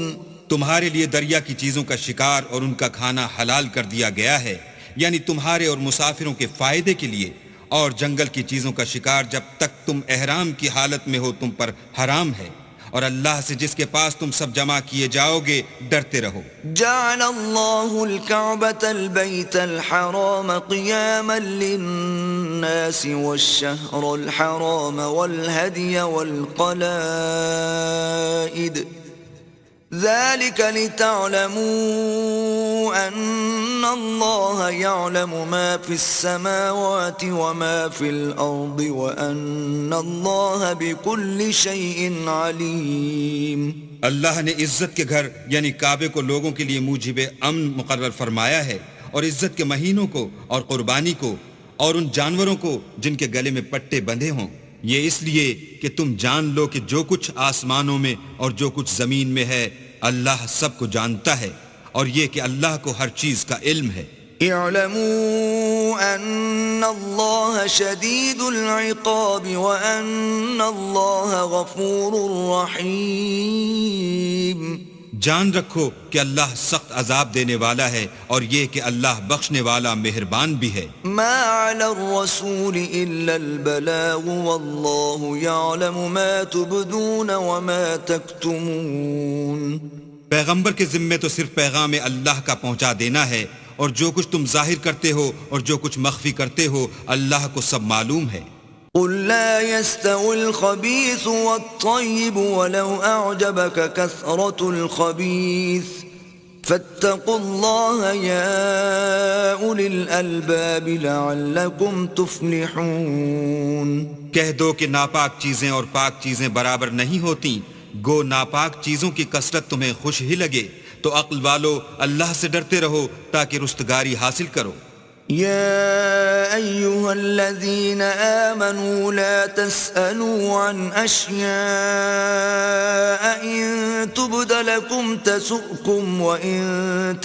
تمہارے لیے دریا کی چیزوں کا شکار اور ان کا کھانا حلال کر دیا گیا ہے، یعنی تمہارے اور مسافروں کے فائدے کے لیے، اور جنگل کی چیزوں کا شکار جب تک تم احرام کی حالت میں ہو تم پر حرام ہے، اور اللہ سے جس کے پاس تم سب جمع کیے جاؤ گے ڈرتے رہو۔ جعل الله الكعبة البيت الحرام قياما للناس والشهر الحرام والهدي والقلائد ذلك لتعلموا أن الله يعلم ما في السماوات وما في الأرض وأن الله بكل شيء عليم۔ اللہ نے عزت کے گھر یعنی کعبے کو لوگوں کے لیے موجب امن مقرر فرمایا ہے، اور عزت کے مہینوں کو اور قربانی کو اور ان جانوروں کو جن کے گلے میں پٹے بندھے ہوں، یہ اس لیے کہ تم جان لو کہ جو کچھ آسمانوں میں اور جو کچھ زمین میں ہے اللہ سب کو جانتا ہے، اور یہ کہ اللہ کو ہر چیز کا علم ہے۔ اعلموا ان اللہ شدید العقاب وان اللہ غفور رحیم۔ جان رکھو کہ اللہ سخت عذاب دینے والا ہے، اور یہ کہ اللہ بخشنے والا مہربان بھی ہے۔ ما علی الرسول الا البلاغ واللہ یعلم ما تبدون وما تکتمون۔ پیغمبر کے ذمے تو صرف پیغام اللہ کا پہنچا دینا ہے، اور جو کچھ تم ظاہر کرتے ہو اور جو کچھ مخفی کرتے ہو اللہ کو سب معلوم ہے۔ قل لا يستوي الخبيث والطيب ولو أعجبك كثرة الخبيث فاتقوا الله يا أولي الألباب لعلكم تفلحون۔ کہہ دو کہ ناپاک چیزیں اور پاک چیزیں برابر نہیں ہوتی، گو ناپاک چیزوں کی کثرت تمہیں خوش ہی لگے، تو عقل والو اللہ سے ڈرتے رہو تاکہ رستگاری حاصل کرو۔ يا أيها الذين آمنوا لا تسألوا عن أشياء إن تبد لكم تسؤكم وإن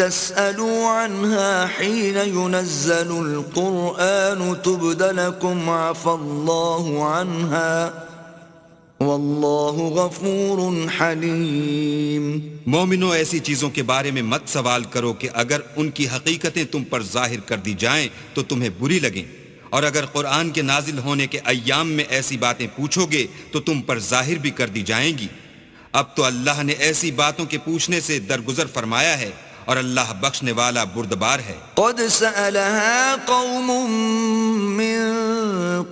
تسألوا عنها حين ينزل القرآن تبد لكم عفى الله عنها واللہ غفور حلیم۔ مومنو، ایسی چیزوں کے بارے میں مت سوال کرو کہ اگر ان کی حقیقتیں تم پر ظاہر کر دی جائیں تو تمہیں بری لگیں، اور اگر قرآن کے نازل ہونے کے ایام میں ایسی باتیں پوچھو گے تو تم پر ظاہر بھی کر دی جائیں گی۔ اب تو اللہ نے ایسی باتوں کے پوچھنے سے درگزر فرمایا ہے، اور اللہ بخشنے والا بردبار ہے۔ قد سألها قوم من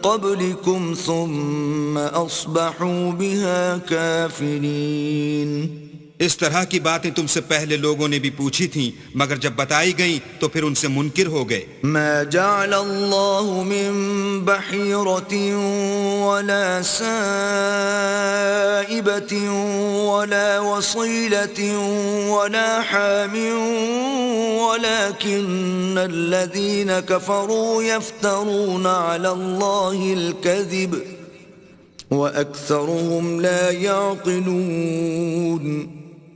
قبلكم ثم أصبحوا بها كافرين۔ اس طرح کی باتیں تم سے پہلے لوگوں نے بھی پوچھی تھیں، مگر جب بتائی گئیں تو پھر ان سے منکر ہو گئے۔ ما جعل الله من بحيرة ولا سائبة ولا وصيلة ولا حام ولكن الذين كفروا يفترون على الله الكذب وأكثرهم لا يعقلون۔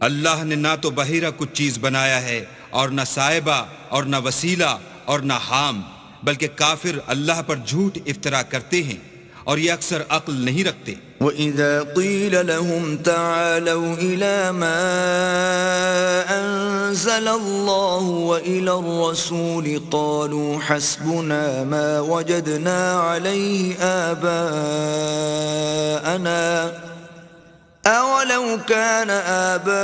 اللہ نے نہ تو بحیرہ کچھ چیز بنایا ہے اور نہ صائبہ اور نہ وسیلہ اور نہ حام، بلکہ کافر اللہ پر جھوٹ افطرا کرتے ہیں اور یہ اکثر عقل نہیں رکھتے۔ وَإِذَا قِيلَ لَهُمْ تَعَالَوْا إِلَى مَا أَنزَلَ اللَّهُ وَإِلَى الرَّسُولِ قَالُوا حَسْبُنَا مَا وَجَدْنَا عَلَيْهِ آبَاءَنَا أَوَلَوْ كَانَ آبَاؤُهُمْ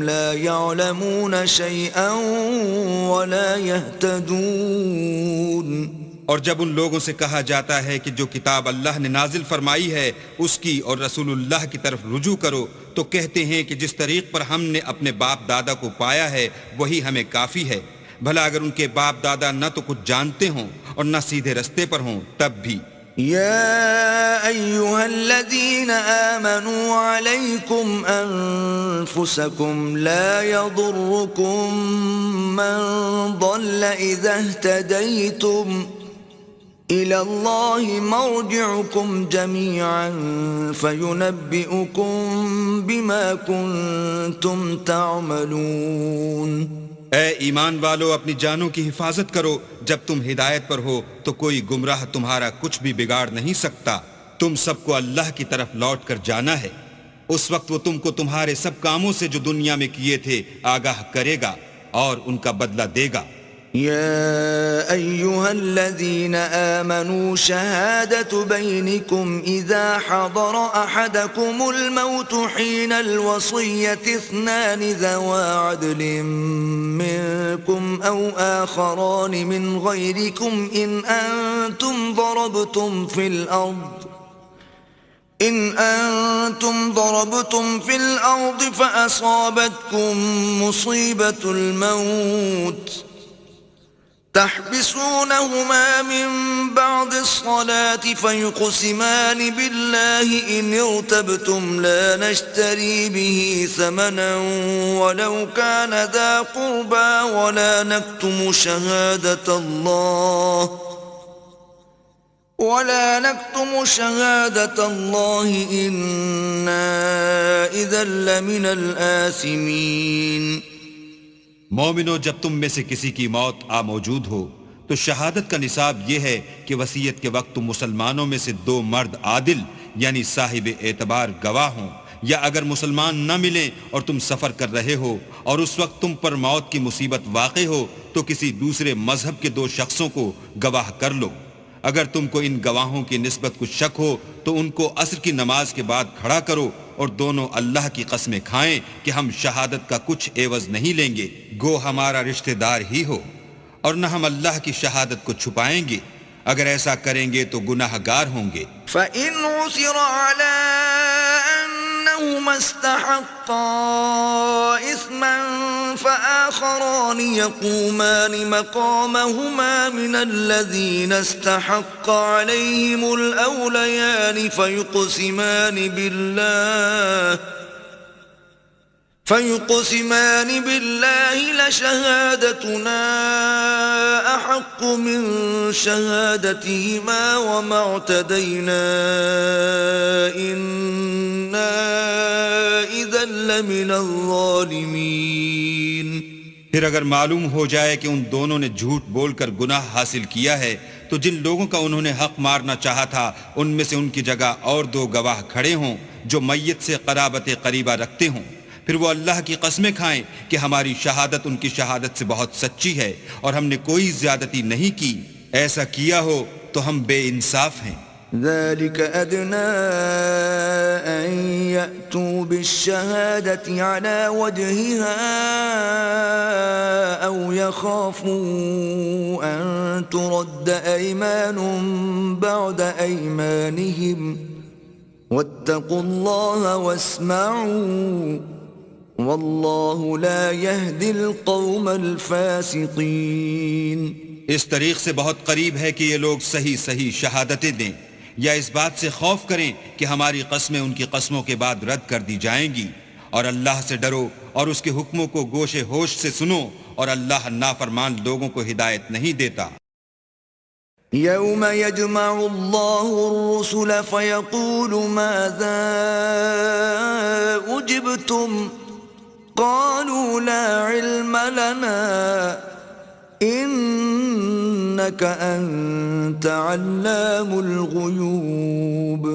لَا يَعْلَمُونَ شَيْئًا وَلَا يَهْتَدُونَ۔ اور جب ان لوگوں سے کہا جاتا ہے کہ جو کتاب اللہ نے نازل فرمائی ہے اس کی اور رسول اللہ کی طرف رجوع کرو، تو کہتے ہیں کہ جس طریق پر ہم نے اپنے باپ دادا کو پایا ہے وہی ہمیں کافی ہے۔ بھلا اگر ان کے باپ دادا نہ تو کچھ جانتے ہوں اور نہ سیدھے رستے پر ہوں تب بھی۔ يا أيها الذين آمنوا عليكم أنفسكم لا يضركم من ضل إذا اهتديتم إلى الله مرجعكم جميعا فينبئكم بما كنتم تعملون۔ اے ایمان والو، اپنی جانوں کی حفاظت کرو، جب تم ہدایت پر ہو تو کوئی گمراہ تمہارا کچھ بھی بگاڑ نہیں سکتا۔ تم سب کو اللہ کی طرف لوٹ کر جانا ہے، اس وقت وہ تم کو تمہارے سب کاموں سے جو دنیا میں کیے تھے آگاہ کرے گا اور ان کا بدلہ دے گا۔ يا أيها الذين آمنوا شهادة بينكم إذا حضر أحدكم الموت حين الوصية اثنان ذوى عدل منكم أو آخران من غيركم إن أنتم ضربتم في الأرض فأصابتكم مصيبة الموت تحبسونهما من بعد الصلاة فيقسمان بالله إن ارتبتم لا نشتري به ثمنا ولو كان ذا قربى ولا نكتم شهادة الله إنا إذا لمن الآثمين۔ مومنو، جب تم میں سے کسی کی موت آ موجود ہو تو شہادت کا نصاب یہ ہے کہ وصیت کے وقت تم مسلمانوں میں سے دو مرد عادل یعنی صاحب اعتبار گواہ ہوں، یا اگر مسلمان نہ ملیں اور تم سفر کر رہے ہو اور اس وقت تم پر موت کی مصیبت واقع ہو تو کسی دوسرے مذہب کے دو شخصوں کو گواہ کر لو۔ اگر تم کو ان گواہوں کی نسبت کچھ شک ہو تو ان کو عصر کی نماز کے بعد کھڑا کرو اور دونوں اللہ کی قسمیں کھائیں کہ ہم شہادت کا کچھ عوض نہیں لیں گے، گو ہمارا رشتہ دار ہی ہو، اور نہ ہم اللہ کی شہادت کو چھپائیں گے، اگر ایسا کریں گے تو گناہ گار ہوں گے۔ فَإِنْ عُثِرَ عَلَىٰ أَنَّهُمَا اسْتَحَقَّا إِثْمًا فَآخَرَانِ يَقُومَانِ مَقَامَهُمَا مِنَ الَّذِينَ استحق عليهم الأوليان فيقسمان بالله لشهادتنا أحق من شهادتهما وما اعتدينا إنا إذا لمن الظالمين۔ پھر اگر معلوم ہو جائے کہ ان دونوں نے جھوٹ بول کر گناہ حاصل کیا ہے تو جن لوگوں کا انہوں نے حق مارنا چاہا تھا ان میں سے ان کی جگہ اور دو گواہ کھڑے ہوں جو میت سے قرابت قریبہ رکھتے ہوں، پھر وہ اللہ کی قسمیں کھائیں کہ ہماری شہادت ان کی شہادت سے بہت سچی ہے اور ہم نے کوئی زیادتی نہیں کی، ایسا کیا ہو تو ہم بے انصاف ہیں۔ ذلك أدنى أن يأتوا بالشهادة على وجهها أو يخافوا أن ترد أيمان بعد أيمانهم واتقوا الله واسمعوا والله لا يهدي القوم الفاسقين. اس طریق سے بہت قریب ہے کہ یہ لوگ صحیح صحیح شہادتیں دیں، یا اس بات سے خوف کریں کہ ہماری قسمیں ان کی قسموں کے بعد رد کر دی جائیں گی، اور اللہ سے ڈرو اور اس کے حکموں کو گوش ہوش سے سنو، اور اللہ نافرمان لوگوں کو ہدایت نہیں دیتا. يوم يجمع الله الرسل فيقول ماذا أجبتم قالوا لا علم لنا إنك أنت علام الغيوب.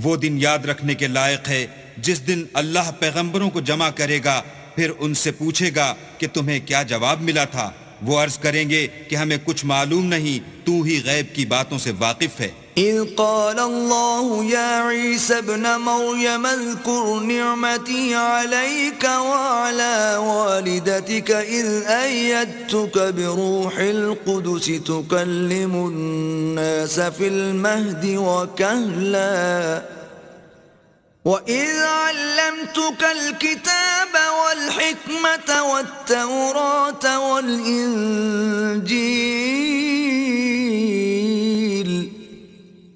وہ دن یاد رکھنے کے لائق ہے جس دن اللہ پیغمبروں کو جمع کرے گا، پھر ان سے پوچھے گا کہ تمہیں کیا جواب ملا تھا. وہ عرض کریں گے کہ ہمیں کچھ معلوم نہیں، تو ہی غیب کی باتوں سے واقف ہے. إذ قال الله يا عيسى ابن مريم اذكر نعمتي عليك وعلى والدتك إذ أيدتك بروح القدس تكلم الناس في المهد وكهلا وَإِذْ عَلَّمْتُكَ الْكِتَابَ وَالْحِكْمَةَ وَالتَّوْرَاةَ وَالْإِنْجِيلَ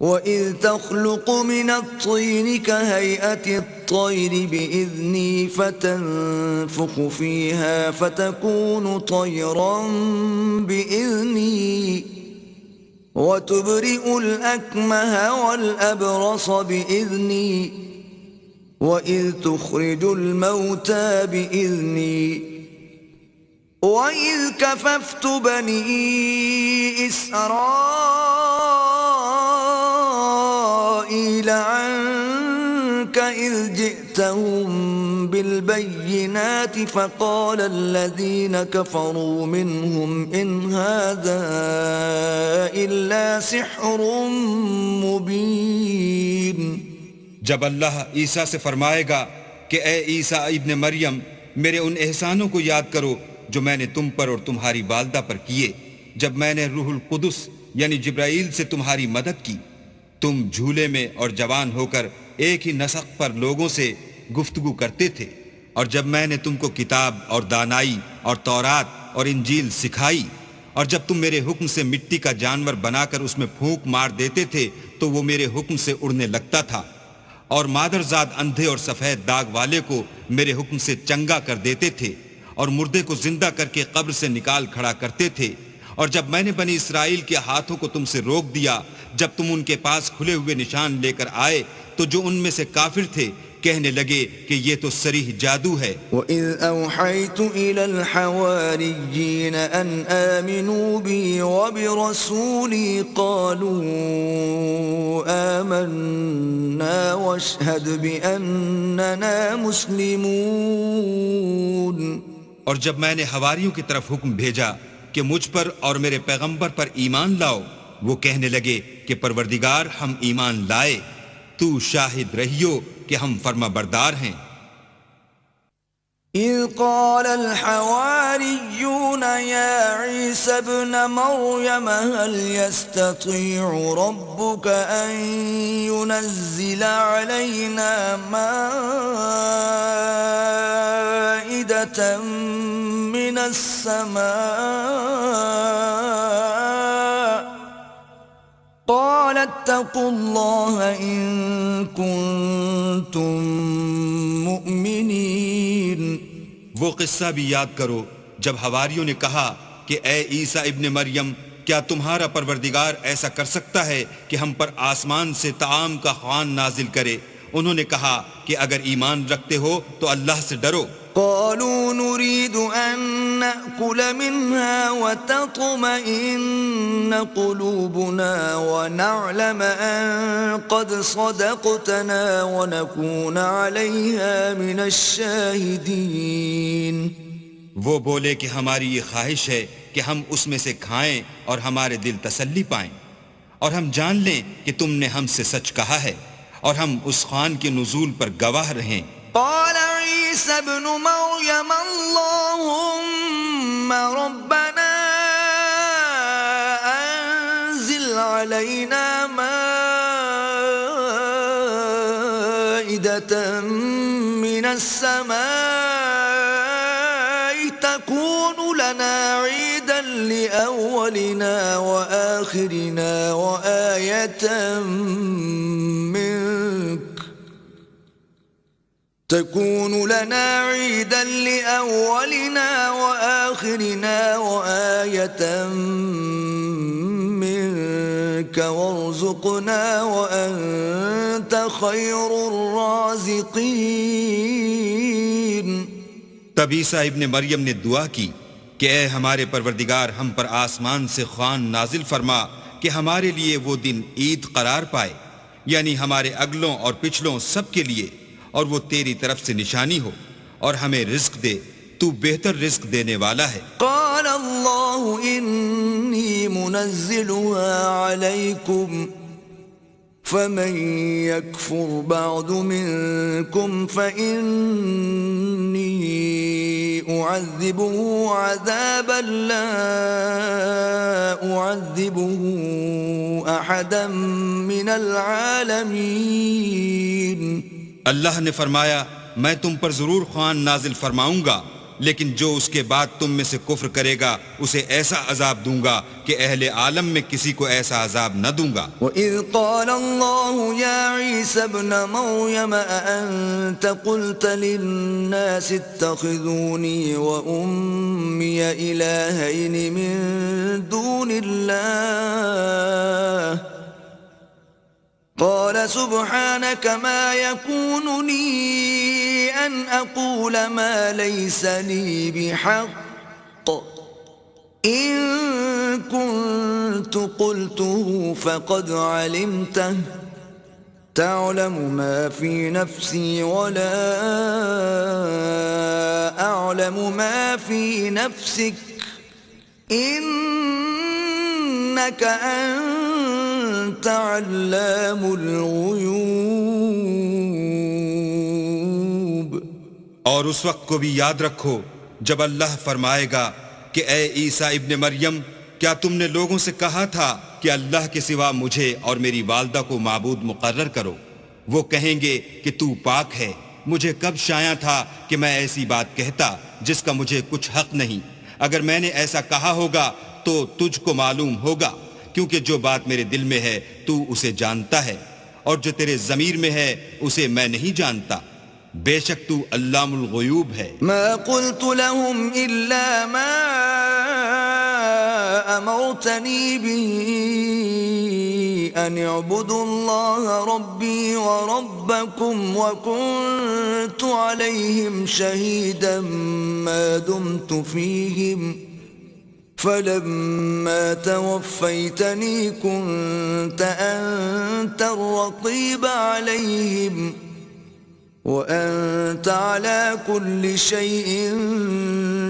وَإِذْ تَخْلُقُ مِنَ الطِّينِ كَهَيْئَةِ الطَّيْرِ بِإِذْنِي فَتَنفُخُ فِيهَا فَتَكُونُ طَيْرًا بِإِذْنِي وَتُبْرِئُ الْأَكْمَهَ وَالْأَبْرَصَ بِإِذْنِي وَإِذْ تُخْرِجُ الْمَوْتَى بِإِذْنِي وَإِذْ كَفَفْتُ بَنِي إِسْرَائِيلَ عَنْكَ إِذْ جِئْتَهُمْ بِالْبَيِّنَاتِ فَقَالَ الَّذِينَ كَفَرُوا مِنْهُمْ إِنْ هَذَا إِلَّا سِحْرٌ مُبِينٌ. جب اللہ عیسیٰ سے فرمائے گا کہ اے عیسیٰ ابن مریم، میرے ان احسانوں کو یاد کرو جو میں نے تم پر اور تمہاری والدہ پر کیے، جب میں نے روح القدس یعنی جبرائیل سے تمہاری مدد کی. تم جھولے میں اور جوان ہو کر ایک ہی نسق پر لوگوں سے گفتگو کرتے تھے، اور جب میں نے تم کو کتاب اور دانائی اور تورات اور انجیل سکھائی، اور جب تم میرے حکم سے مٹی کا جانور بنا کر اس میں پھونک مار دیتے تھے تو وہ میرے حکم سے اڑنے لگتا تھا، اور مادرزاد اندھے اور سفید داغ والے کو میرے حکم سے چنگا کر دیتے تھے، اور مردے کو زندہ کر کے قبر سے نکال کھڑا کرتے تھے. اور جب میں نے بنی اسرائیل کے ہاتھوں کو تم سے روک دیا، جب تم ان کے پاس کھلے ہوئے نشان لے کر آئے، تو جو ان میں سے کافر تھے کہنے لگے کہ یہ تو صریح جادو ہے. وَإِذْ أَوْحَيْتُ إِلَى الْحَوَارِيِّينَ أَنْ آمِنُوا بِي وَبِرَسُولِي قَالُوا آمَنَّا وَاشْهَدْ بِأَنَّنَا مُسْلِمُونَ. اور جب میں نے حواریوں کی طرف حکم بھیجا کہ مجھ پر اور میرے پیغمبر پر ایمان لاؤ، وہ کہنے لگے کہ پروردگار ہم ایمان لائے، تو شاہد رہیو کہ ہم فرما بردار ہیں. إذ قال الحواريون يا عيسى ابن مريم هل يستطيع ربك أن ينزل علينا مائدة من السماء قال اتقوا الله إن كنتم مؤمنين. وہ قصہ بھی یاد کرو جب حواریوں نے کہا کہ اے عیسیٰ ابن مریم، کیا تمہارا پروردگار ایسا کر سکتا ہے کہ ہم پر آسمان سے طعام کا خوان نازل کرے؟ انہوں نے کہا کہ اگر ایمان رکھتے ہو تو اللہ سے ڈرو. قالوا نريد أن نأكل منها وتطمئن قلوبنا ونعلم أن قد صدقتنا ونكون عليها من الشاهدين. وہ بولے کہ ہماری یہ خواہش ہے کہ ہم اس میں سے کھائیں اور ہمارے دل تسلی پائیں، اور ہم جان لیں کہ تم نے ہم سے سچ کہا ہے، اور ہم اس خوان کے نزول پر گواہ رہیں. قال عيسى ابن مريم اللهم ربنا أنزل علينا مائدة السماء تكون لنا عيدا لأولنا وآخرنا وآية منك تكون لنا عيدا لأولنا وآخرنا وآية منك وارزقنا وأنت خير الرازقين. تب عیسیٰ ابن مریم نے دعا کی کہ اے ہمارے پروردگار، ہم پر آسمان سے خوان نازل فرما کہ ہمارے لیے وہ دن عید قرار پائے، یعنی ہمارے اگلوں اور پچھلوں سب کے لیے، اور وہ تیری طرف سے نشانی ہو، اور ہمیں رزق دے، تو بہتر رزق دینے والا ہے. قال اللہ انی منزلها علیکم فمن يكفر بعد منكم فإني أعذبه عذابا لا أعذبه أحدا من العالمين. اللہ نے فرمایا میں تم پر ضرور خوان نازل فرماؤں گا، لیکن جو اس کے بعد تم میں سے کفر کرے گا اسے ایسا عذاب دوں گا کہ اہل عالم میں کسی کو ایسا عذاب نہ دوں گا. وَإِذْ قَالَ اللَّهُ يَا عِيسَى ابْنَ مَرْيَمَ أَأَنْتَ قُلْتَ لِلنَّاسِ اتَّخِذُونِي وَأُمِّيَ إِلَٰهَيْنِ مِن دُونِ اللَّهِ قال سبحانك ما يكون لي أن أقول ما ليس لي بحق إن كنت قلته فقد علمته تعلم ما في نفسي ولا أعلم ما في نفسك إنك أنت علام الغیوب. اور اس وقت کو بھی یاد رکھو جب اللہ فرمائے گا کہ اے عیسیٰ ابن مریم، کیا تم نے لوگوں سے کہا تھا کہ اللہ کے سوا مجھے اور میری والدہ کو معبود مقرر کرو؟ وہ کہیں گے کہ تو پاک ہے، مجھے کب شایع تھا کہ میں ایسی بات کہتا جس کا مجھے کچھ حق نہیں. اگر میں نے ایسا کہا ہوگا تو تجھ کو معلوم ہوگا، کیونکہ جو بات میرے دل میں ہے تو اسے جانتا ہے، اور جو تیرے ضمیر میں ہے اسے میں نہیں جانتا. بے شک تو علام الغیوب ہے. ما قلت لهم إلا ما أمرتني به أن اعبدوا الله ربي وربكم وكنت عليهم شهيدا ما دمت فيهم فلما توفيتني كنت أنت الرقيب عليهم وأنت على كل شيء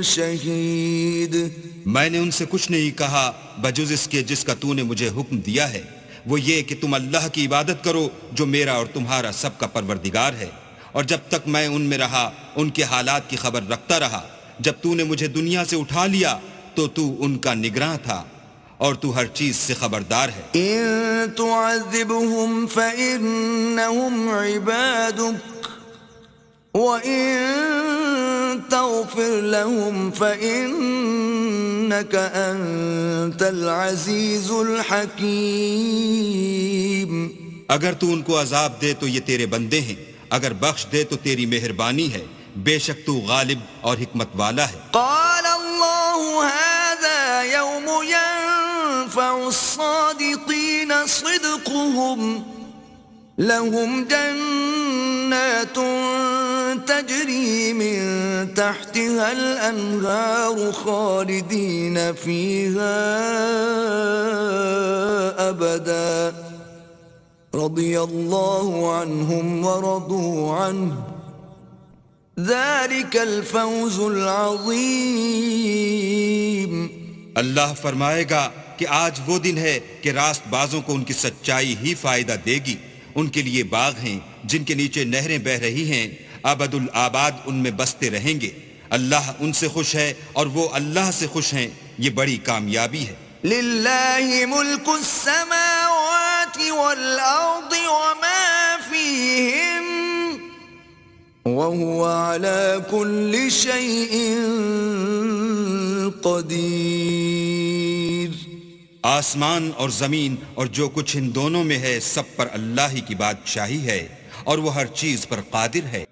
شهيد. میں نے ان سے کچھ نہیں کہا بجز اس کے جس کا تو نے مجھے حکم دیا ہے، وہ یہ کہ تم اللہ کی عبادت کرو جو میرا اور تمہارا سب کا پروردگار ہے، اور جب تک میں ان میں رہا ان کے حالات کی خبر رکھتا رہا. جب تو نے مجھے دنیا سے اٹھا لیا تو تو ان کا نگراں تھا اور تو ہر چیز سے خبردار ہے. إن تعذبهم فإنهم عبادك وَإِن تَغْفِرْ لَهُمْ فَإِنَّكَ أَنْتَ الْعَزِيزُ الْحَكِيمُ. اگر تو ان کو عذاب دے تو یہ تیرے بندے ہیں، اگر بخش دے تو تیری مہربانی ہے، بے شک تو غالب اور حکمت والا ہے. قال اللہ هذا يوم ينفع الصادقين صدقهم لهم جنات تجري من تحتها الأنهار خالدين فيها أبدا رضي الله عنهم ورضوا عنه ذلك الفوز العظيم. اللہ فرمائے گا کہ آج وہ دن ہے کہ راست بازوں کو ان کی سچائی ہی فائدہ دے گی. ان کے لیے باغ ہیں جن کے نیچے نہریں بہ رہی ہیں، ابد الآباد ان میں بستے رہیں گے. اللہ ان سے خوش ہے اور وہ اللہ سے خوش ہیں. یہ بڑی کامیابی ہے. للہ ملک السماوات والارض وما فیہن وهو على كل شيء قدير. آسمان اور زمین اور جو کچھ ان دونوں میں ہے سب پر اللہ ہی کی بادشاہی ہے اور وہ ہر چیز پر قادر ہے.